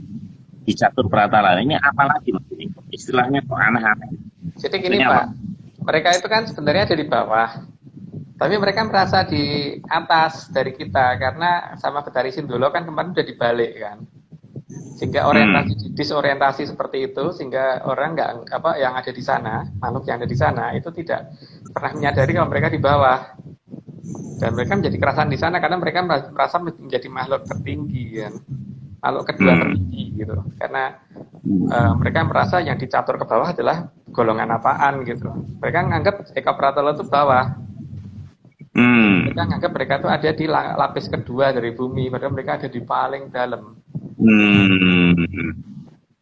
di Catur Pratala. Ini apa lagi, Mas? Ini istilahnya kok aneh-aneh. Jadi gini Maksudnya apa? Pak, mereka itu kan sebenarnya ada di bawah. Tapi mereka merasa di atas dari kita karena sama Betari Sindolo kan kemarin udah dibalik kan. Sehingga Hmm. orientasi disorientasi seperti itu sehingga orang nggak apa yang ada di sana, makhluk yang ada di sana itu tidak pernah menyadari kalau mereka di bawah. Dan mereka menjadi kerasan di sana karena mereka merasa menjadi makhluk tertinggi kan. Makhluk kedua Hmm. tertinggi gitu. Karena mereka merasa yang dicatur ke bawah adalah golongan apaan gitu. Mereka menganggap Eka Pratolo itu bawah. Mereka Hmm. menganggap mereka itu ada di lapis kedua dari bumi, padahal mereka ada di paling dalam. Hmm.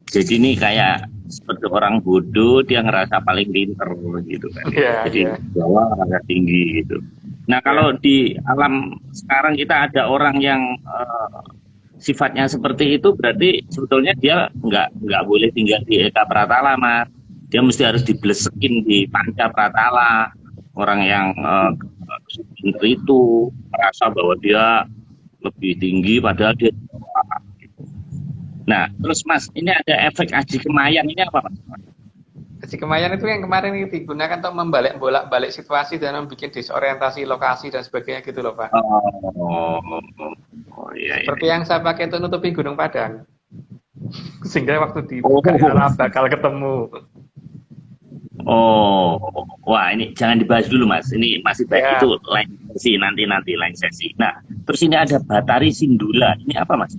Jadi ini kayak seperti orang bodoh, dia ngerasa paling pinter gitu kan ya. Iya, Jadi iya. bawah rasa tinggi gitu. Nah Iya. kalau di alam sekarang kita ada orang yang sifatnya seperti itu, berarti sebetulnya dia nggak boleh tinggal di Eka Pratala, Mas. Dia mesti harus diblesekin di Panca Pratala. Orang yang pinter itu merasa bahwa dia lebih tinggi padahal dia. Nah, terus Mas, ini ada efek Aji Kemayan ini apa, Mas? Haji Kemayan itu yang kemarin itu digunakan untuk membalik bolak-balik situasi dan membuat disorientasi lokasi dan sebagainya gitu loh Pak. Oh, oh iya, iya. Seperti yang saya pakai itu nutupi Gunung Padang. Sehingga waktu Oh, dibuka ya bakal ketemu. oh, wah ini jangan dibahas dulu Mas. Ini masih baik itu Ya, lain sesi nanti lain sesi. Nah, terus ini ada Batari Sindula. Ini apa Mas?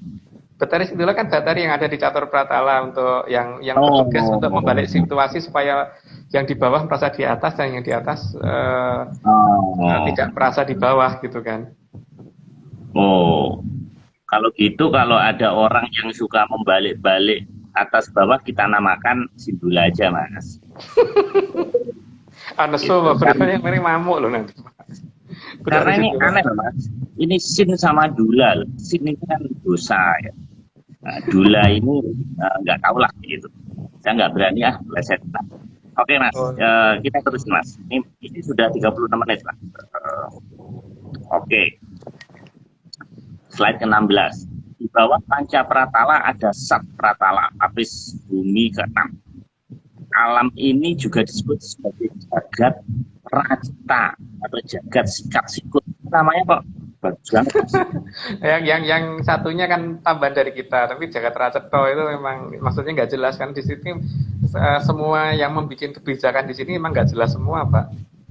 Batari itulah kan batari yang ada di catur Pratala untuk yang bertugas untuk Oh, membalik situasi supaya yang di bawah merasa di atas dan yang di atas oh, tidak merasa di bawah gitu kan. oh. Kalau gitu, kalau ada orang yang suka membalik-balik atas bawah, kita namakan Sindula aja Mas. Anesu Gitu. beberapa yang ini mamuk loh nanti. Udah Karena di ini situ. aneh loh Mas. Ini sin sama dula loh. Sin ini kan dosa ya. Nah, dula ini nggak tahu lah gitu. Saya nggak berani leset. Nah, oke Mas, Oh, kita terus Mas. Ini sudah 36 menit Mas. Oke, slide ke-16. Di bawah Panca Pratala ada Sat Pratala, lapis bumi ke-6. Alam ini juga disebut sebagai jagat rajita atau jagat sikat sikut. Namanya kok bagus banget Mas. yang satunya kan tambahan dari kita, tapi Jagat Raceto itu memang maksudnya nggak jelas kan di sini semua yang membuat kebijakan di sini memang nggak jelas semua Pak.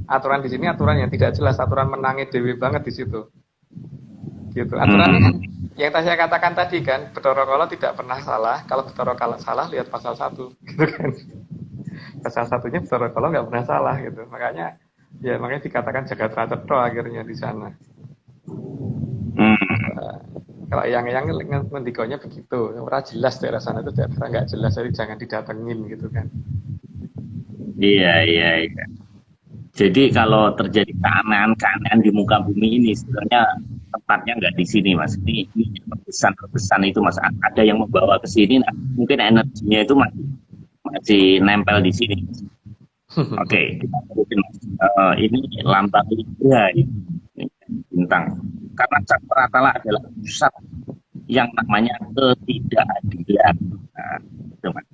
Aturan di sini aturan yang tidak jelas, aturan menangis dewi banget di situ. Gitu. Aturannya kan Hmm, yang saya katakan tadi kan, Bathara Kala tidak pernah salah. Kalau Bathara Kala salah lihat pasal 1 gitu kan. Pasal satunya Bathara Kala nggak pernah salah gitu. Makanya dikatakan Jagat Raceto akhirnya di sana. hmm. Kalau yang ngendikonya begitu, ora jelas daerah sana itu daerah nggak jelas, jadi jangan didatengin gitu kan. Iya, iya, iya. Jadi kalau terjadi keanehan-keanehan di muka bumi ini sebenarnya tempatnya nggak di sini Mas. Ini pesan-pesan itu Mas. Ada yang membawa ke sini, nah, mungkin energinya itu masih nempel di sini. Oke, kita terusin Mas. Ini lambang Libra ini bintang. Karena Cakratala adalah pusat yang namanya ketidakadilan. Nah, itu Mas.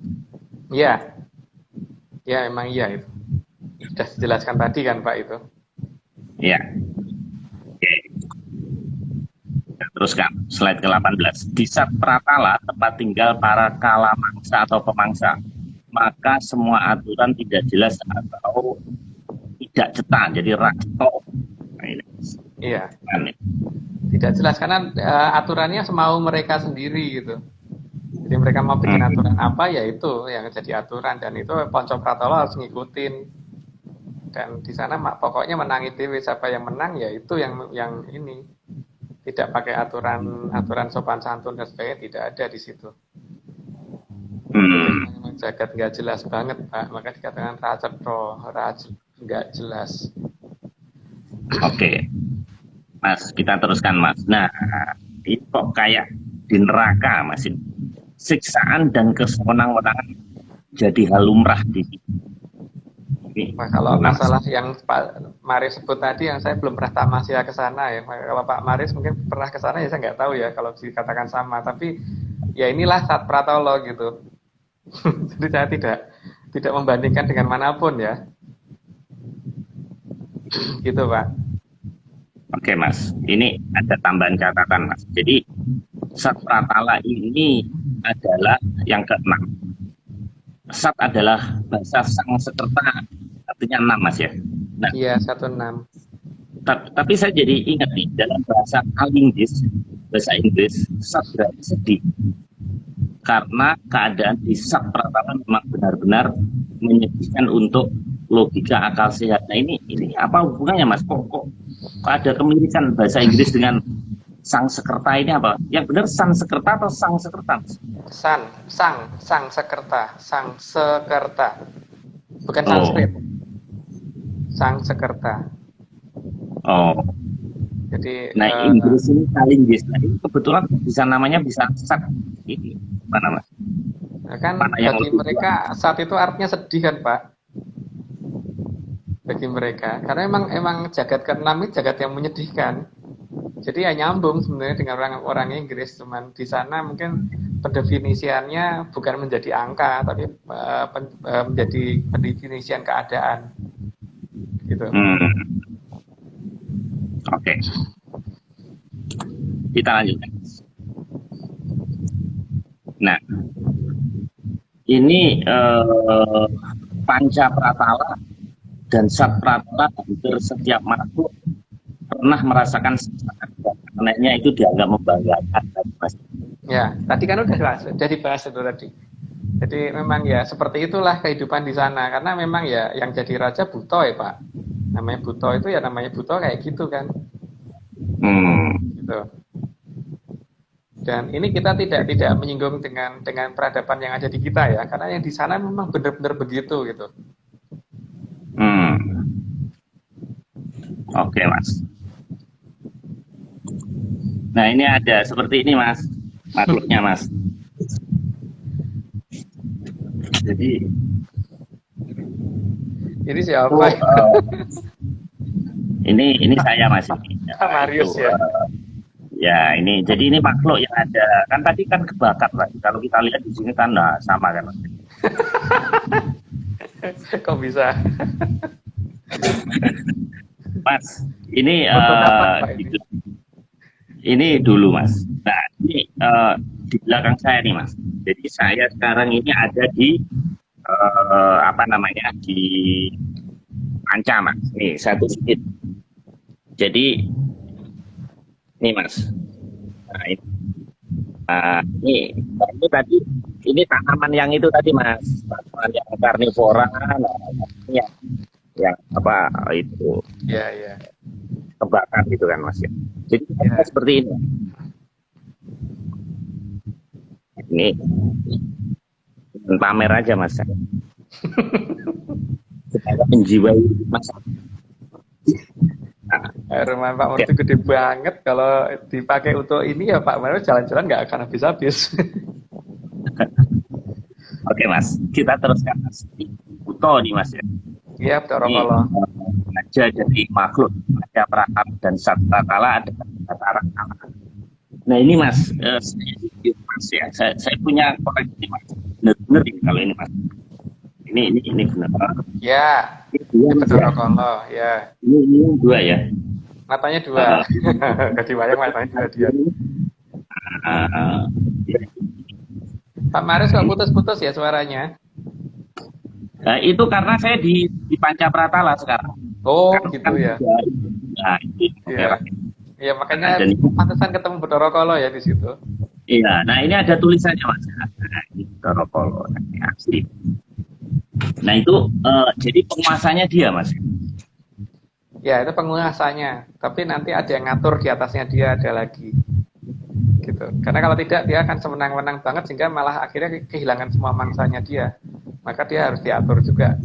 Iya, ya emang iya itu. Sudah dijelaskan tadi kan Pak itu. Ya, oke. Teruskan, slide ke-18. Di Sat Pratala, tempat tinggal para kala mangsa atau pemangsa, maka semua aturan tidak jelas atau tidak cetar, jadi rakto. Nah, ini. Iya, Nah, tidak jelas karena aturannya semau mereka sendiri gitu. Jadi mereka mau bikin hmm, aturan apa ya itu yang jadi aturan dan itu Ponco Pratolo harus ngikutin. Dan di sana pokoknya menangi dewe siapa yang menang ya itu yang ini tidak pakai aturan aturan sopan santun dan sebagainya tidak ada di situ. Jadi hmm. memang jagat nggak jelas banget Pak, maka dikatakan raceto, nggak jelas. Oke, Mas, kita teruskan Mas. Nah, ini kok kayak di neraka Mas. Siksaan dan kesewenang-wenangan jadi hal lumrah di sini. Nah, kalau Mas. masalah yang Pak Maris sebut tadi yang saya belum pernah tamasya ke sana ya. Kalau Pak Maris mungkin pernah ke sana ya saya nggak tahu ya kalau dikatakan sama. Tapi ya inilah Sat Pratolo gitu. Jadi saya tidak membandingkan dengan manapun ya. Gitu Pak. Oke Mas, ini ada tambahan catatan Mas. Jadi Sat Pratala ini adalah yang keenam. Sat adalah bahasa Sanskerta, artinya 6 Mas ya. Nah, Iya 16. tapi saya jadi ingat nih dalam bahasa Inggris, Sat berarti sedih. Karena keadaan di Sat Pratala memang benar-benar menyedihkan untuk logika akal sehat. Nah ini apa hubungannya Mas? Kok ada kemirikan bahasa Inggris dengan Sang Sekerta ini apa? Yang benar Sang Sekerta atau Sang Sekerta? Sang Sekerta. Bukan Oh, Sanskrit, Sang Sekerta. oh. Jadi Nah, Inggris ini Kalinggis. Nah, ini kebetulan bisa namanya bisa Sat. Ini mana mas? kan Mana yang bagi lebih kuat? mereka saat itu artinya sedih kan Pak, bagi mereka. Karena emang jagat keenam itu jagat yang menyedihkan. Jadi ya nyambung sebenarnya dengan orang-orang Inggris, cuman di sana mungkin pendefinisiannya bukan menjadi angka, tapi menjadi pendefinisian keadaan, gitu. Hmm, oke. Kita lanjutkan. Nah, ini Panca Pratala dan Sat Pratala hampir setiap makhluk pernah merasakan karena itu dianggap membanggakan, mas. Ya, tadi kan udah dibahas itu tadi. Jadi memang ya seperti itulah kehidupan di sana, karena memang ya yang jadi raja buto ya Pak. Namanya buto itu ya namanya buto kayak gitu kan, Hmm, gitu. Dan ini kita tidak menyinggung dengan peradaban yang ada di kita ya, karena yang di sana memang benar-benar begitu gitu. hmm, oke mas. Nah ini ada seperti ini mas, makhluknya mas. Jadi Ini itu siapa? ini saya mas ini. Ya, Pak itu Marius ya. ya ini jadi ini makhluk yang ada kan tadi kan kebakar mas. Kalau kita lihat di sini kan nah, sama kan mas. Kok bisa? Mas ini Foto kapan Pak ini? ini dulu mas. Nah ini di belakang saya nih mas. Jadi saya sekarang ini ada di apa namanya di Panca mas. Nih satu sedikit. Jadi nih mas. Nah, ini tadi ini tanaman yang itu tadi mas, tanaman yang karnivora, nah, ya, yang apa itu Iya, iya. kebakar gitu kan mas ya. Jadi kita Ya. seperti ini pamer aja mas, supaya menjiwai mas. Nah, Rumah Pak Mur oke, itu gede banget. Kalau dipakai untuk ini ya Pak Mur jalan-jalan nggak akan habis-habis. oke mas, kita teruskan mas. Buto nih mas ya. Iya, Toro Ini Kolo. aja jadi makhluk, ada Pratap dan Satkala ada Tarakala. Nah ini mas, mas ya, saya punya koleksi mas, benar-benar ini kalau ini mas, ini benar. Ya, Ini dua itu mas ya, Toro Kolo. Ya, ini dua ya. matanya dua. Uh, Gak dibayang matanya dua dia. uh, ya. Pak Marius kok putus-putus ya suaranya? Nah, itu karena saya di Panca Pratala sekarang, Oh, kan gitu ya. nah, ini merah. Iya. Iya, makanya Dan ini, pantesan ketemu Bedoro Kolo ya di situ. iya, nah ini ada tulisannya mas. Nah, ini Torokolo, ini asli. Nah itu jadi penguasanya dia mas. Ya, itu penguasanya. Tapi nanti ada yang ngatur di atasnya dia ada lagi. Gitu. Karena kalau tidak dia akan semenang-menang banget sehingga malah akhirnya kehilangan semua mangsanya dia. Maka dia harus diatur juga.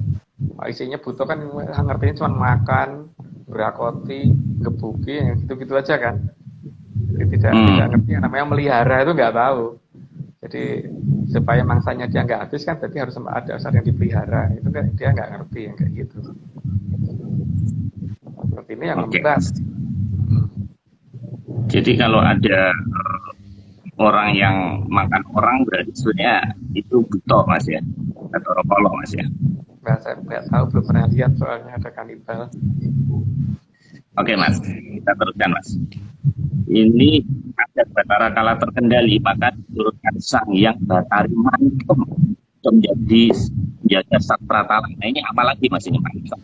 Isinya butuh kan ngertinya cuma makan, berakoti, gebuki, gitu-gitu aja kan. Jadi tidak ngerti yang namanya melihara itu nggak tahu. Jadi supaya mangsanya dia nggak habis kan berarti harus ada saat yang dipelihara. Itu kan dia nggak ngerti yang kayak gitu. Seperti ini yang Oke. lembat. Jadi kalau ada orang yang makan orang berarti sebenarnya itu buto mas ya, atau rokolo mas ya. Nah, saya nggak tahu, belum pernah lihat soalnya ada kanibal. Oke mas, kita teruskan mas. Ini ada Batara Kala terkendali, maka diturunkan sang yang Batari Manikem menjadi menjaga Sat Pratala. Nah ini apalagi mas ini Manikem?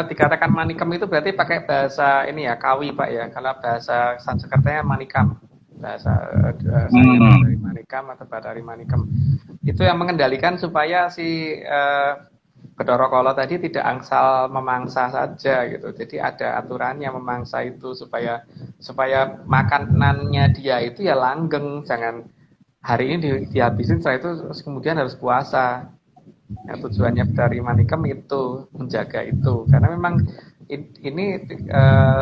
Dikatakan manikem itu berarti pakai bahasa ini ya, kawi Pak ya. Kalau bahasa Sanskertanya manikam. Bahasa bahasanya dari manikam atau batari manikem. Itu yang mengendalikan supaya si Bathara Kala tadi tidak angsal memangsa saja gitu. Jadi ada aturannya memangsa itu supaya supaya makanannya dia itu ya langgeng, jangan hari ini dihabisin setelah itu terus kemudian harus puasa. Yang tujuannya dari Manikem itu menjaga itu karena memang ini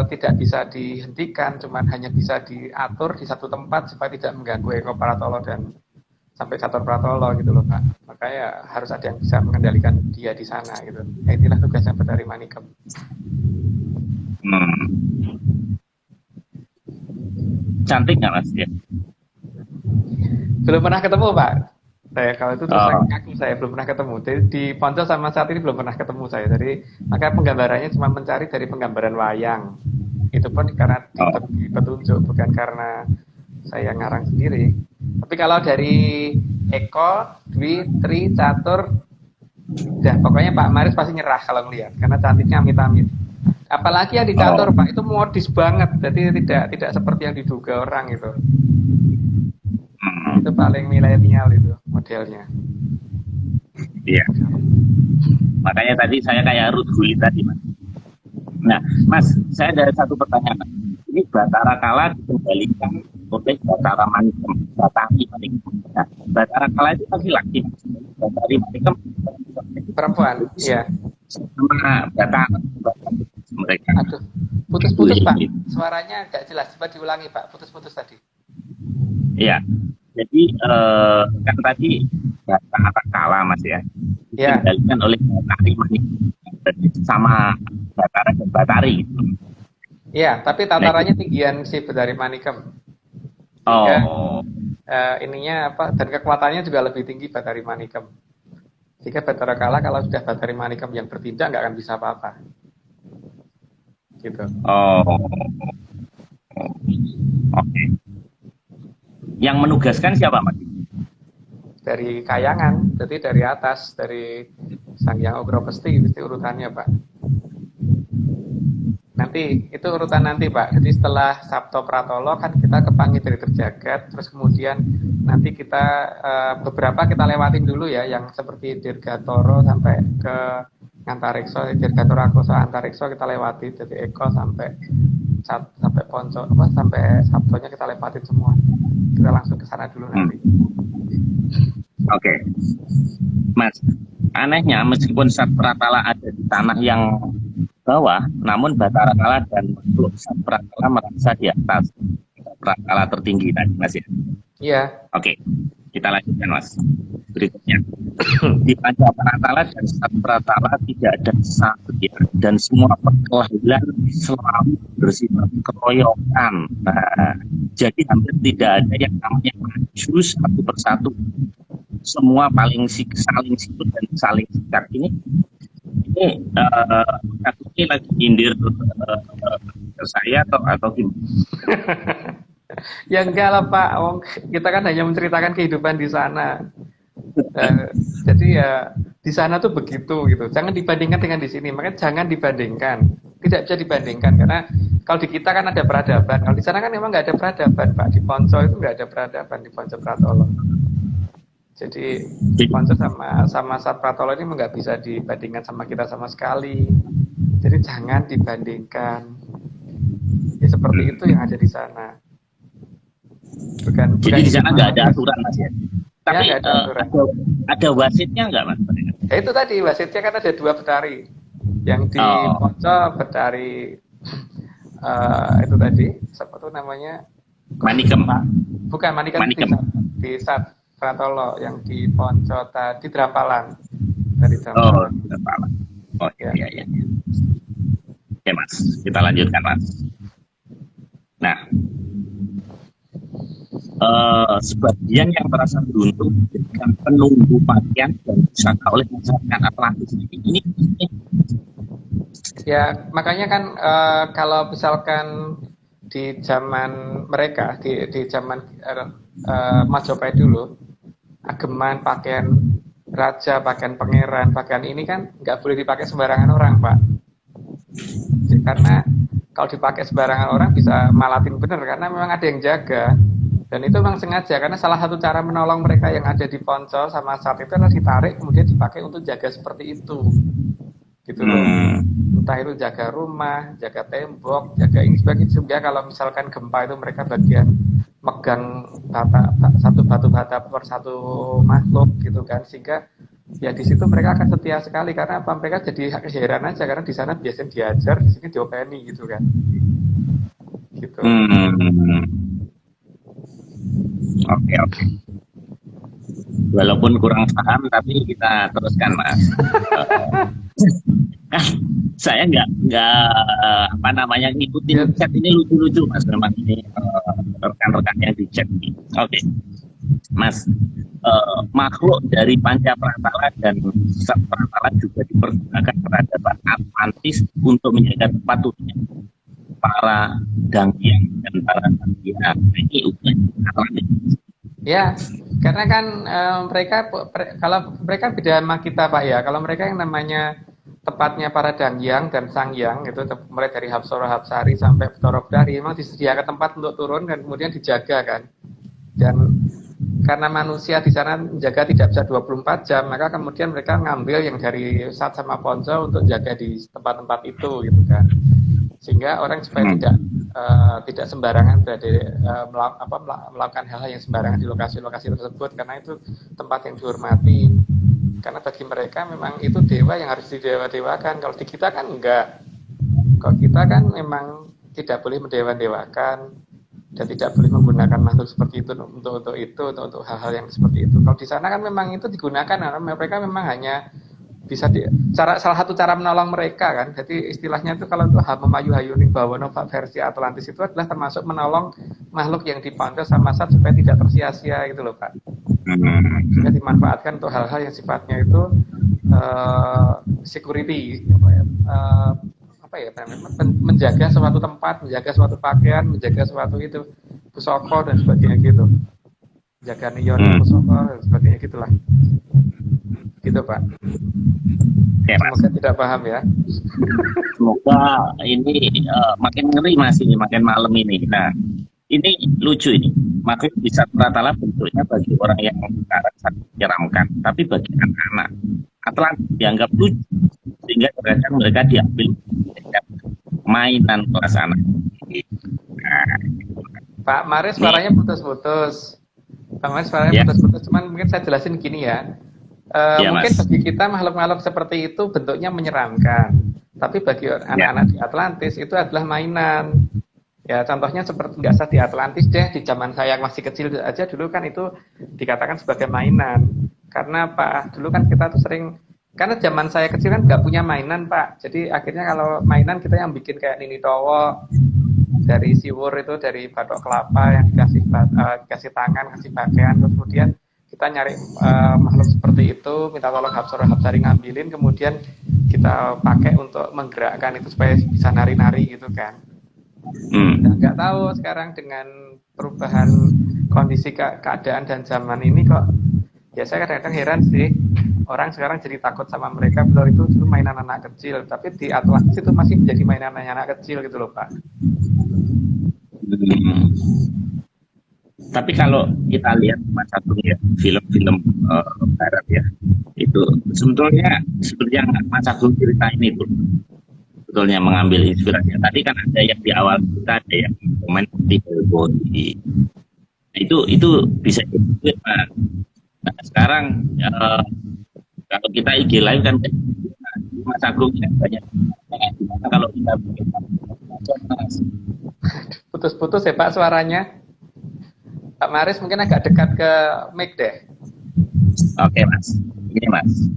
tidak bisa dihentikan, cuman hanya bisa diatur di satu tempat supaya tidak mengganggu Eko Pratolo dan sampai Catur Pratolo gitu loh Pak. Makanya harus ada yang bisa mengendalikan dia di sana gitu. Nah, inilah tugasnya dari Manikem. Cantik nggak Mas ya? Belum pernah ketemu Pak. Saya kalau itu terus ngaku saya belum pernah ketemu. Jadi di Poncol sama saat ini belum pernah ketemu saya. Jadi makanya penggambarannya cuma mencari dari penggambaran wayang. Itu pun karena di petunjuk, bukan karena saya ngarang sendiri. Tapi kalau dari Eko, Dwi, Tri, Catur, ya pokoknya Pak Maris pasti nyerah kalau ngelihat karena cantiknya amit-amit. Apalagi yang di Catur Pak itu modis banget, jadi tidak seperti yang diduga orang itu. Itu paling milenial itu modelnya. Iya. Makanya tadi saya kayak Ruth Guli tadi Mas. Nah Mas, saya ada satu pertanyaan. Ini Bathara Kala dikembalikan oleh Bathara Manikem, Bathari Manikem. Nah, Bathara Kala itu laki-laki, Bathari Manikem perempuan, iya. Sama Bathara mereka. Aduh, putus-putus Pak. Suaranya agak jelas. Coba diulangi Pak. Putus-putus tadi. Iya. Jadi kan tadi Bathara Kala Mas ya. Dikendalikan oleh Bathari Manikem sama Bathara dan Bathari. Iya, tapi tatarannya tinggian si Bathari Manikem. Ininya apa? Dan kekuatannya juga lebih tinggi Bathari Manikem. Jika Bathara Kala kalau sudah Bathari Manikem yang bertindak nggak akan bisa apa-apa. Gitu. Oke. Yang menugaskan siapa Mas? Dari Kayangan, jadi dari atas, dari Sang Hyang Ugra Pesti urutannya Pak. Nanti itu urutan nanti Pak. Jadi setelah Sabto Pratolo kan kita ke Pangitri Terjagat, terus kemudian nanti kita beberapa kita lewatin dulu ya, yang seperti Dirgatoro sampai ke Antarikso, Dirgatoro Akoso Antarikso kita lewati, jadi Eko sampai Ponco sampai Sabtonya kita lewatin semua. Kita langsung ke sana dulu nanti. Oke. Mas, anehnya meskipun Satpratala ada di tanah yang bawah, namun Bathara Kala dan makhluk Satpratala merasa di atas Pratala tertinggi tadi Mas ya. Iya. Oke, kita lanjutkan Mas. Berikutnya, di Pancapratala dan Satpratala tidak ada kesatuan dan semua perkelahian selalu bersifat keroyokan. Nah, jadi hampir tidak ada yang namanya maju satu persatu. Semua saling sikut dan saling sikat. Ini lagi nyindir ke saya atau gimana? Ya enggak lah Pak, kita kan hanya menceritakan kehidupan di sana. Jadi ya di sana tuh begitu gitu. Jangan dibandingkan dengan di sini. Makanya jangan dibandingkan. Tidak bisa dibandingkan karena kalau di kita kan ada peradaban. Kalau di sana kan memang nggak ada peradaban Pak. Di Ponco itu nggak ada peradaban di Ponco Pratolo. Jadi Ponco sama Satpratolo ini nggak bisa dibandingkan sama kita sama sekali. Jadi jangan dibandingkan. Ya seperti itu yang ada di sana. Jadi di sana nggak ada aturan Mas ya. Tapi ya, ada wasitnya nggak Mas? Ya itu tadi wasitnya kan ada 2 Bathari. Yang di Ponco Bathari itu tadi siapa tuh namanya? Manikem. Bukan Manikem. Di Satpratolo, yang di Ponco tadi Drampalan. Dari Drampalan. Drampalan. Oh iya. Oke Mas, kita lanjutkan Mas. Nah, sebagian yang merasa beruntung dengan penunggu pakaian dan wisata oleh masyarakat Atlantis ini. Ya, makanya kan kalau misalkan di zaman mereka, di zaman Majapahit dulu, ageman, pakaian raja, pakaian pangeran, pakaian ini kan nggak boleh dipakai sembarangan orang, Pak. Karena kalau dipakai sembarangan orang bisa malatin bener, karena memang ada yang jaga. Dan itu memang sengaja karena salah satu cara menolong mereka yang ada di Poncol sama saat itu adalah ditarik kemudian dipakai untuk jaga seperti itu, gitu loh. Entah itu jaga rumah, jaga tembok, jaga ini sebagainya, sehingga kalau misalkan gempa itu mereka bagian megang satu batu bata per satu makhluk gitu kan, sehingga ya di situ mereka akan setia sekali karena apa, mereka jadi heran aja karena di sana biasanya diajar, di sini diopeni gitu kan, gitu. Oke, oke. Walaupun kurang paham, tapi kita teruskan, Mas. Kan saya apa namanya ngikutin chat ini lucu-lucu, Mas. Memang ini rekan-rekan yang di chat ini. Oke, Mas. Makhluk dari Panca Pratala dan Pratala juga dipergunakan peradaban Atlantis untuk menjaga tempat turunnya para Dangiang dan para Dangiang. Ini udah Atlantis. Ya, karena kan mereka kalau mereka beda sama kita Pak ya. Kalau mereka yang namanya tepatnya para Dangyang dan Sangyang itu mulai dari Hapsara Hapsari sampai Ptorobdari memang disediakan tempat untuk turun dan kemudian dijaga kan. Dan karena manusia di sana menjaga tidak bisa 24 jam, maka kemudian mereka ngambil yang dari Sat sama Ponco untuk jaga di tempat-tempat itu gitu kan. Sehingga orang supaya tidak sembarangan melakukan hal-hal yang sembarangan di lokasi-lokasi tersebut karena itu tempat yang dihormati. Karena bagi mereka memang itu dewa yang harus didewa-dewakan. Kalau di kita kan enggak. Kalau kita kan memang tidak boleh mendewa-dewakan dan tidak boleh menggunakan makhluk seperti itu untuk hal-hal yang seperti itu. Kalau di sana kan memang itu digunakan karena mereka memang hanya bisa salah satu cara menolong mereka kan. Jadi istilahnya itu kalau itu memayu hayuning bawono versi Atlantis itu adalah termasuk menolong makhluk yang dipantau sama Sat supaya tidak tersia-sia gitu loh Pak. Sehingga dimanfaatkan untuk hal-hal yang sifatnya itu security menjaga suatu tempat, menjaga suatu pakaian, menjaga suatu itu pusoko dan sebagainya gitu. Jaga nion pusoko dan sebagainya gitulah. Gitu Pak. Oke, Mas. Semoga tidak paham ya. Semoga ini makin ngeri Mas, ini makin malam ini. Nah, ini lucu ini. Makhluk bisa Pratala bentuknya bagi orang yang sekarang sangat menyeramkan, tapi bagi anak-anak Atlantis dianggap lucu sehingga terkadang mereka diambil mainan kelas anak. Nah, Pak Maris suaranya putus-putus. Pak Maris suaranya putus-putus. Cuman mungkin saya jelasin gini ya. Mungkin Mas, bagi kita makhluk-makhluk seperti itu bentuknya menyeramkan, tapi bagi anak-anak di Atlantis itu adalah mainan. Ya contohnya seperti nggak usah di Atlantis deh, di zaman saya masih kecil aja dulu kan itu dikatakan sebagai mainan. Karena Pak dulu kan kita tuh sering, karena zaman saya kecil kan nggak punya mainan Pak, jadi akhirnya kalau mainan kita yang bikin kayak Nini Towo dari siwur itu, dari batok kelapa yang dikasih tangan, kasih pakaian, kemudian kita nyari makhluk seperti itu, minta tolong Hapsara Hapsari ngambilin, kemudian kita pakai untuk menggerakkan itu supaya bisa nari-nari gitu kan. Nggak tahu sekarang dengan perubahan kondisi keadaan dan zaman ini kok, ya saya kadang-kadang heran sih, orang sekarang jadi takut sama mereka, padahal itu dulu mainan anak kecil, tapi di Atlantis itu masih menjadi mainan anak kecil gitu loh Pak. Tapi kalau kita lihat Mas Agung ya, film-film barat ya, itu sebetulnya seperti yang Mas Agung ceritain itu sebetulnya mengambil inspirasi. Tadi kan ada yang di awal kita ada yang komen di Hellboy. Nah, itu bisa jadi Mas. Nah, sekarang kalau kita IG live kan Mas Agung ya banyak. Kalau kita putus-putus ya Pak suaranya. Pak Maris mungkin agak dekat ke mic deh. Oke Mas, ini Mas,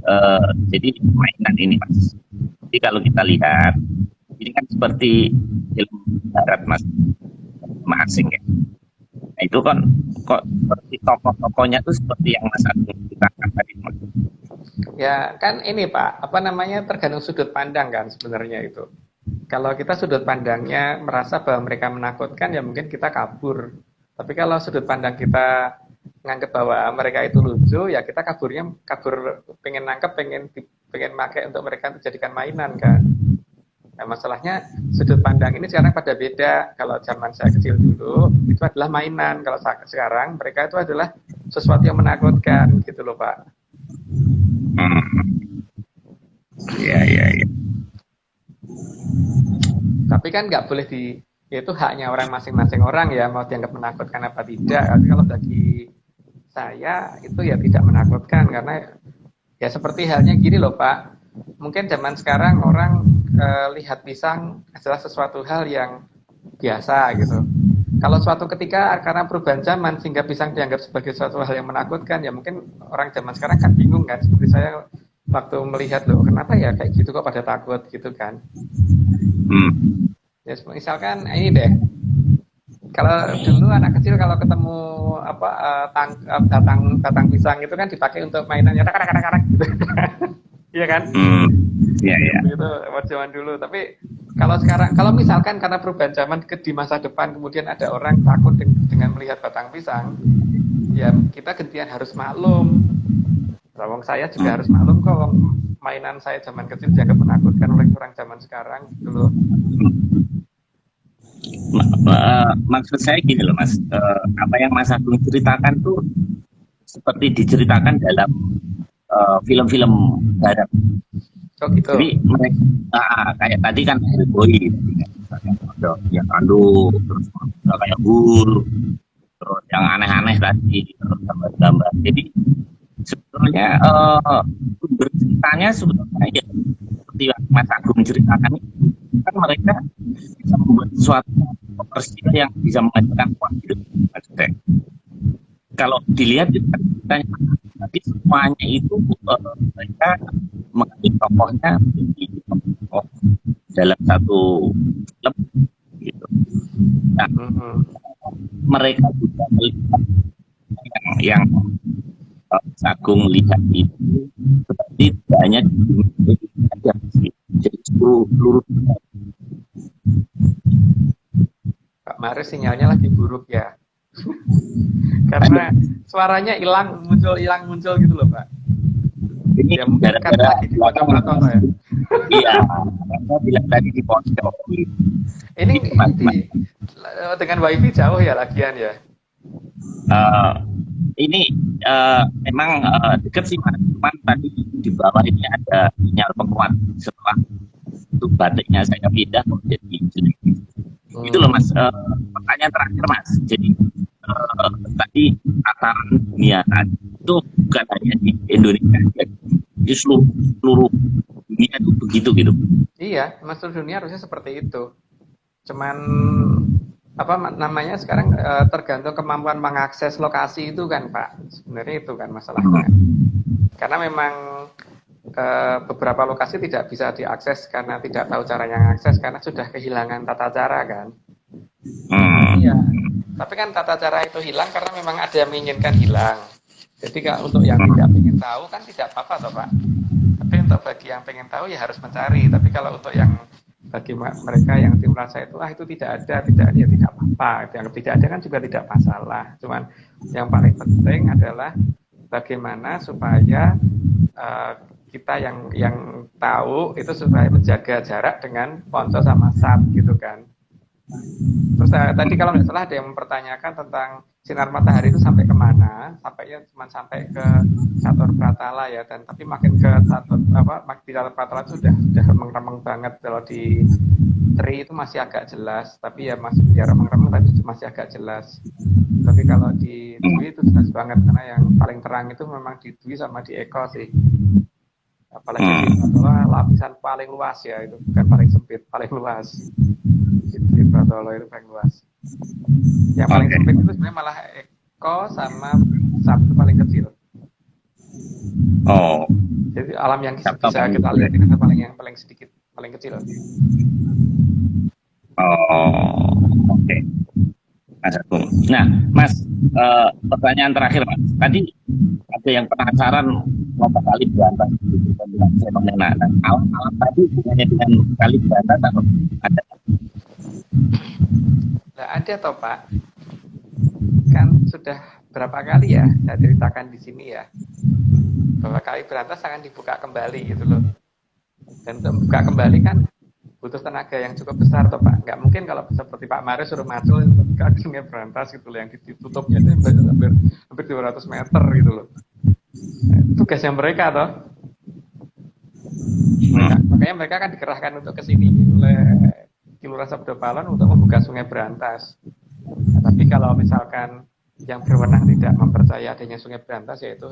jadi mainan ini Mas. Jadi kalau kita lihat, ini kan seperti film barat Mas, asing ya. Nah itu kan kok seperti tokoh-tokohnya itu seperti yang Mas Agung ceritakan tadi Mas. Ya kan ini Pak, apa namanya, tergantung sudut pandang kan sebenarnya itu. Kalau kita sudut pandangnya merasa bahwa mereka menakutkan, ya mungkin kita kabur. Tapi kalau sudut pandang kita nganggap bahwa mereka itu lucu, ya kita kabur pengen nangkep, pengen pakai untuk mereka dijadikan mainan kan. Nah, masalahnya sudut pandang ini sekarang pada beda. Kalau zaman saya kecil dulu itu adalah mainan. Kalau sekarang mereka itu adalah sesuatu yang menakutkan gitu loh Pak. Iya, iya, iya. Tapi kan nggak boleh itu haknya orang masing-masing orang ya mau dianggap menakutkan apa tidak. Tapi kalau bagi saya itu ya tidak menakutkan karena ya seperti halnya gini loh Pak. Mungkin zaman sekarang orang lihat pisang adalah sesuatu hal yang biasa gitu. Kalau suatu ketika karena perubahan zaman sehingga pisang dianggap sebagai suatu hal yang menakutkan, ya mungkin orang zaman sekarang kan bingung kan. Seperti saya waktu melihat loh, kenapa ya kayak gitu kok pada takut gitu kan. Ya misalkan ini deh, kalau dulu anak kecil kalau ketemu apa batang pisang itu kan dipakai untuk mainannya karak gitu. Iya kan? Iya, iya. Itu zaman dulu. Tapi kalau sekarang, kalau misalkan karena perubahan zaman di masa depan kemudian ada orang takut dengan melihat batang pisang, ya kita gantian harus maklum. Wong saya juga harus maklum kok, mainan saya zaman kecil dianggap menakutkan oleh orang zaman sekarang gitu loh. Maksud saya gini loh Mas, apa yang Mas Agung ceritakan tuh seperti diceritakan dalam film-film barat. Oh gitu. Jadi mereka kayak tadi kan Hellboy gitu, ada yang tandu, terus kayak bul, terus yang aneh-aneh tadi, terus gambar-gambar. Jadi sebetulnya berceritanya sebetulnya ya seperti yang Mas Agung ceritakan, kan mereka bisa membuat sesuatu peristiwa yang bisa menghasilkan uang hidup. Maksudnya kalau dilihat tapi semuanya itu mereka mengambil tokohnya menjadi tokoh dalam satu film gitu. Nah, mereka juga melihat yang Agung lihat itu seperti tidak hanya di aja sih, jadi seluruh Pak Maris sinyalnya lagi buruk ya. Karena suaranya hilang muncul gitu loh Pak. ini ya mungkin karena lagi dipotong-potong ya. Iya, karena bilang tadi di pojok. Ini dengan wifi jauh ya lagian ya. Ini memang dekat sih Mas, cuman tadi di bawah ini ada sinyal penguat setelah itu batiknya saya pindah menjadi jelek. Itu loh Mas, pertanyaan terakhir Mas. Jadi tadi tataran dunia tadi itu bukan hanya di Indonesia, di seluruh dunia itu begitu gitu. Iya, seluruh dunia harusnya seperti itu. Cuman apa namanya sekarang tergantung kemampuan mengakses lokasi itu kan Pak. Sebenarnya itu kan masalahnya. Karena memang beberapa lokasi tidak bisa diakses karena tidak tahu caranya mengakses karena sudah kehilangan tata cara kan. Iya. Tapi kan tata cara itu hilang karena memang ada yang menginginkan hilang. Jadi untuk yang tidak ingin tahu kan tidak apa-apa toh Pak. Tapi untuk bagi yang pengen tahu ya harus mencari. Tapi kalau untuk yang bagi mereka yang merasa itu itu tidak ada, ya tidak apa-apa. Yang tidak ada kan juga tidak masalah. Cuman yang paling penting adalah bagaimana supaya kita yang tahu itu supaya menjaga jarak dengan ponco sama sat gitu kan. Terus tadi kalau nggak salah ada yang mempertanyakan tentang sinar matahari itu sampai kemana? Sampainya cuma sampai ke Catur Pratala ya, dan tapi makin ke Catur di Catur Pratala itu sudah remeng-remeng banget. Kalau di Tri itu masih agak jelas, tapi ya masih ya remeng-remeng tapi masih agak jelas. Tapi kalau di Dwi itu jelas banget karena yang paling terang itu memang di Dwi sama di Eko sih. Apalagi di Pratala lapisan paling luas ya, itu bukan paling sempit, paling luas. Di Pratala itu paling luas. Yang paling sempit itu sebenarnya malah Eko sama Sabtu paling kecil. Oh. Jadi alam yang bisa kita lihat itu yang paling sedikit, paling kecil. Oh, oke. Mas Agung. Nah, Mas, pertanyaan terakhir Mas. Tadi ada yang penasaran berapa kali berantas dengan fenomena. Nah, alam tadi hubungannya dengan kali berantas atau ada? Nah, ada toh Pak. Kan sudah berapa kali ya saya ceritakan di sini ya. Bahwa kali berantas akan dibuka kembali gitu loh. Dan untuk buka kembali kan butuh tenaga yang cukup besar toh Pak. Nggak mungkin kalau seperti Pak Mario suruh macul ke Sungai Berantas gitu loh, yang ditutupnya itu hampir 200 meter gitu loh. Tugasnya mereka toh. Makanya mereka kan dikerahkan untuk ke sini oleh Kelurahan Sabdo Palon untuk membuka Sungai Berantas. Nah, tapi kalau misalkan yang berwenang tidak mempercayai adanya Sungai Berantas, yaitu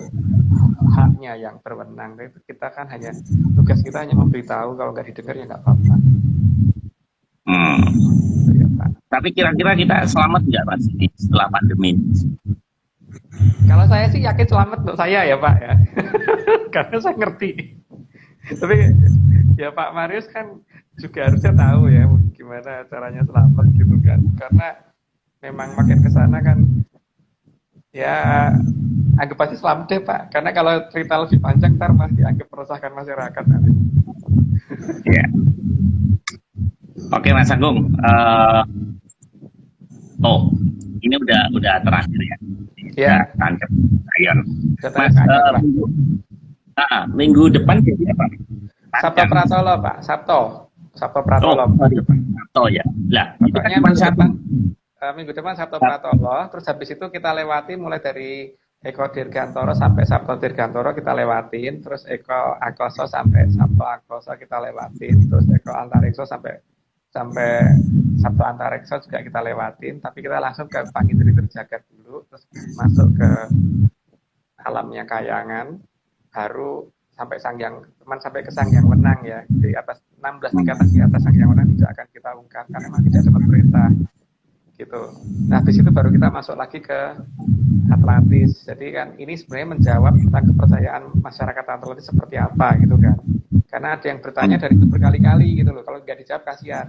haknya yang berwenang. Itu kita kan hanya, tugas kita hanya memberitahu, kalau nggak didengar ya nggak apa-apa. Ya, Pak. Tapi kira-kira kita selamat nggak Mas setelah pandemi? Kalau saya sih yakin selamat untuk saya ya Pak ya, karena saya ngerti. Tapi ya Pak Marius kan juga harusnya tahu ya gimana caranya selamat gitu kan, karena memang makin kesana kan ya anggap aja selamat deh Pak, karena kalau cerita lebih panjang ntar masih dianggap meresahkan masyarakat nanti. Ya. Oke Mas Agung, ini udah terakhir ya. Ya. Tancap Ayon. Mas, minggu depan jadi apa? Sabto Pratolo Pak, Sabto Pratolo. Sabto ya. Lah, pokoknya minggu depan Sabto Pratolo, terus habis itu kita lewati mulai dari Eko Dirgantoro sampai Sabto Dirgantoro kita lewatin, terus Eko Akoso sampai Sabto Akoso kita lewatin, terus Eko Antarikso sampai Sabto Antarikso juga kita lewatin, tapi kita langsung ke Pangitri Terjagat dulu, terus masuk ke alamnya Kayangan, baru sampai ke Sanghyang Wenang ya, di atas 16 tingkatan di atas Sanghyang Wenang juga akan kita ungkap karena memang tidak dapat perintah gitu. Nah, habis itu baru kita masuk lagi ke Atlantis. Jadi kan ini sebenarnya menjawab tentang kepercayaan masyarakat Atlantis seperti apa gitu kan. Karena ada yang bertanya dari itu berkali-kali gitu loh. Kalau nggak dijawab kasihan.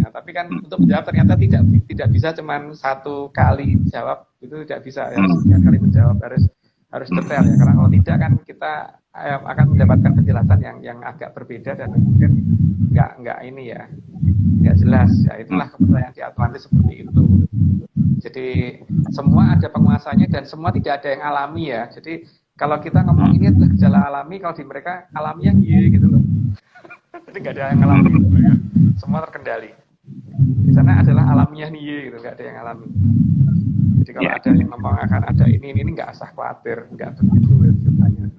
Nah, tapi kan untuk menjawab ternyata tidak bisa cuma satu kali jawab, itu tidak bisa ya, setiap kali menjawab harus detail ya. Karena kalau tidak kan kita akan mendapatkan penjelasan yang agak berbeda dan mungkin nggak jelas ya. Itulah kepercayaan di Atlantis seperti itu. Jadi semua ada penguasanya dan semua tidak ada yang alami ya. Jadi kalau kita ngomong ini adalah gejala alami, kalau di mereka alamiah iya gitu loh. Jadi nggak ada yang alami gitu ya. Semua terkendali. Di sana adalah alamiah nih gitu, nggak ada yang alami. Jadi kalau ada yang ngomong akan ada ini nggak usah khawatir, nggak begitu ceritanya.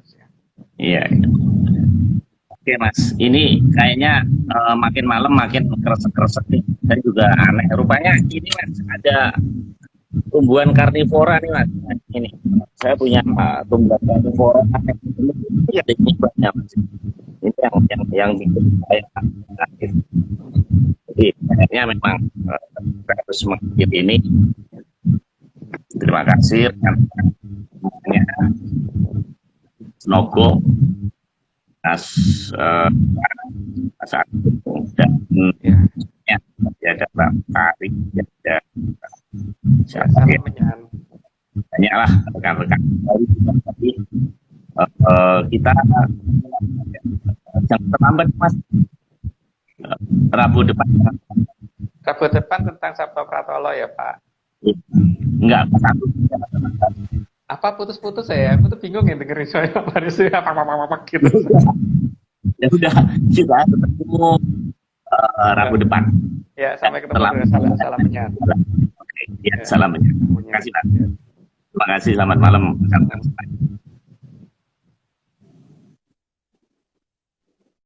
Iya. Oke Mas, ini kayaknya makin malam makin kresek-kresek nih, dan juga aneh. Rupanya ini Mas ada tumbuhan karnivora nih Mas. Ini saya punya tumbuhan karnivora aneh. Ini ada banyak Mas. Ini yang bikin saya sakit. Jadi kayaknya memang harus mengikuti ini. Terima kasih rekan-rekannya Nogo, Mas Agung dan ada Pak Tarik, ada siapa ya, banyaklah rekan-rekan. Tapi kita jangan terlambat Mas. Rabu depan tentang Sabto Pratolo ya Pak. Enggak, satu. Apa putus-putus saya? Aku tuh bingung ya dengerin saya harus apa gitu. Ya udah, kita ketemu Rabu depan. Ya, sampai ketemu. Salam menyat. Oke, ya, salam menyat. Terima kasih Pak. Terima kasih, selamat malam.